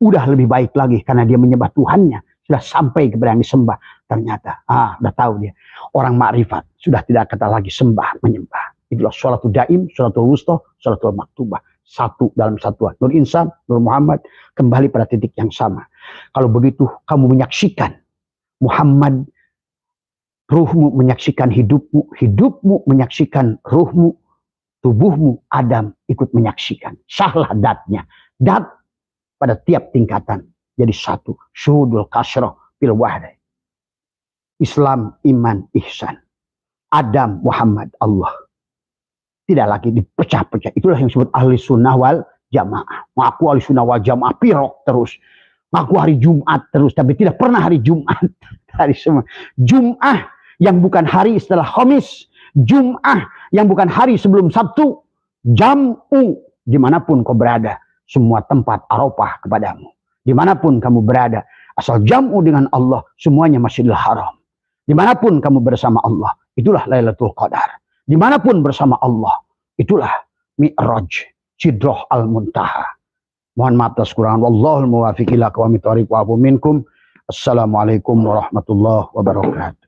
udah lebih baik lagi karena dia menyembah Tuhannya. Sudah sampai kepada yang disembah. Ternyata, udah tahu dia. Orang makrifat sudah tidak kata lagi sembah, menyembah. Itulah sholatul daim, sholatul wusta, sholatul maktubah. Satu dalam satuan. Nur Insan, Nur Muhammad kembali pada titik yang sama. Kalau begitu kamu menyaksikan Muhammad, ruhmu menyaksikan hidupmu, hidupmu menyaksikan ruhmu, tubuhmu Adam ikut menyaksikan. Sahlah datnya. Dat pada tiap tingkatan jadi satu. Syuhudul kasroh fil wahdah. Islam, iman, ihsan. Adam, Muhammad, Allah. Tidak lagi dipecah-pecah. Itulah yang disebut ahli sunnah wal jamaah. Mengaku ahli sunnah wal jamaah pirok terus. Mengaku hari Jumat terus. Tapi tidak pernah hari Jumat. Hari semua. Jum'ah yang bukan hari setelah Khamis. Jum'ah yang bukan hari sebelum Sabtu. Jam'u. Dimanapun kau berada. Semua tempat Arafah kepadamu. Dimanapun kamu berada. Asal jam'u dengan Allah. Semuanya Masjidil Haram. Dimanapun kamu bersama Allah. Itulah Lailatul Qadar. Dimanapun bersama Allah. Itulah Mi'raj. Sidroh al-Muntaha. Mohon maaf atas kekurangan. Wallahul muwafiq ila aqwamit thoriq wa afu minkum. Assalamualaikum warahmatullahi wabarakatuh.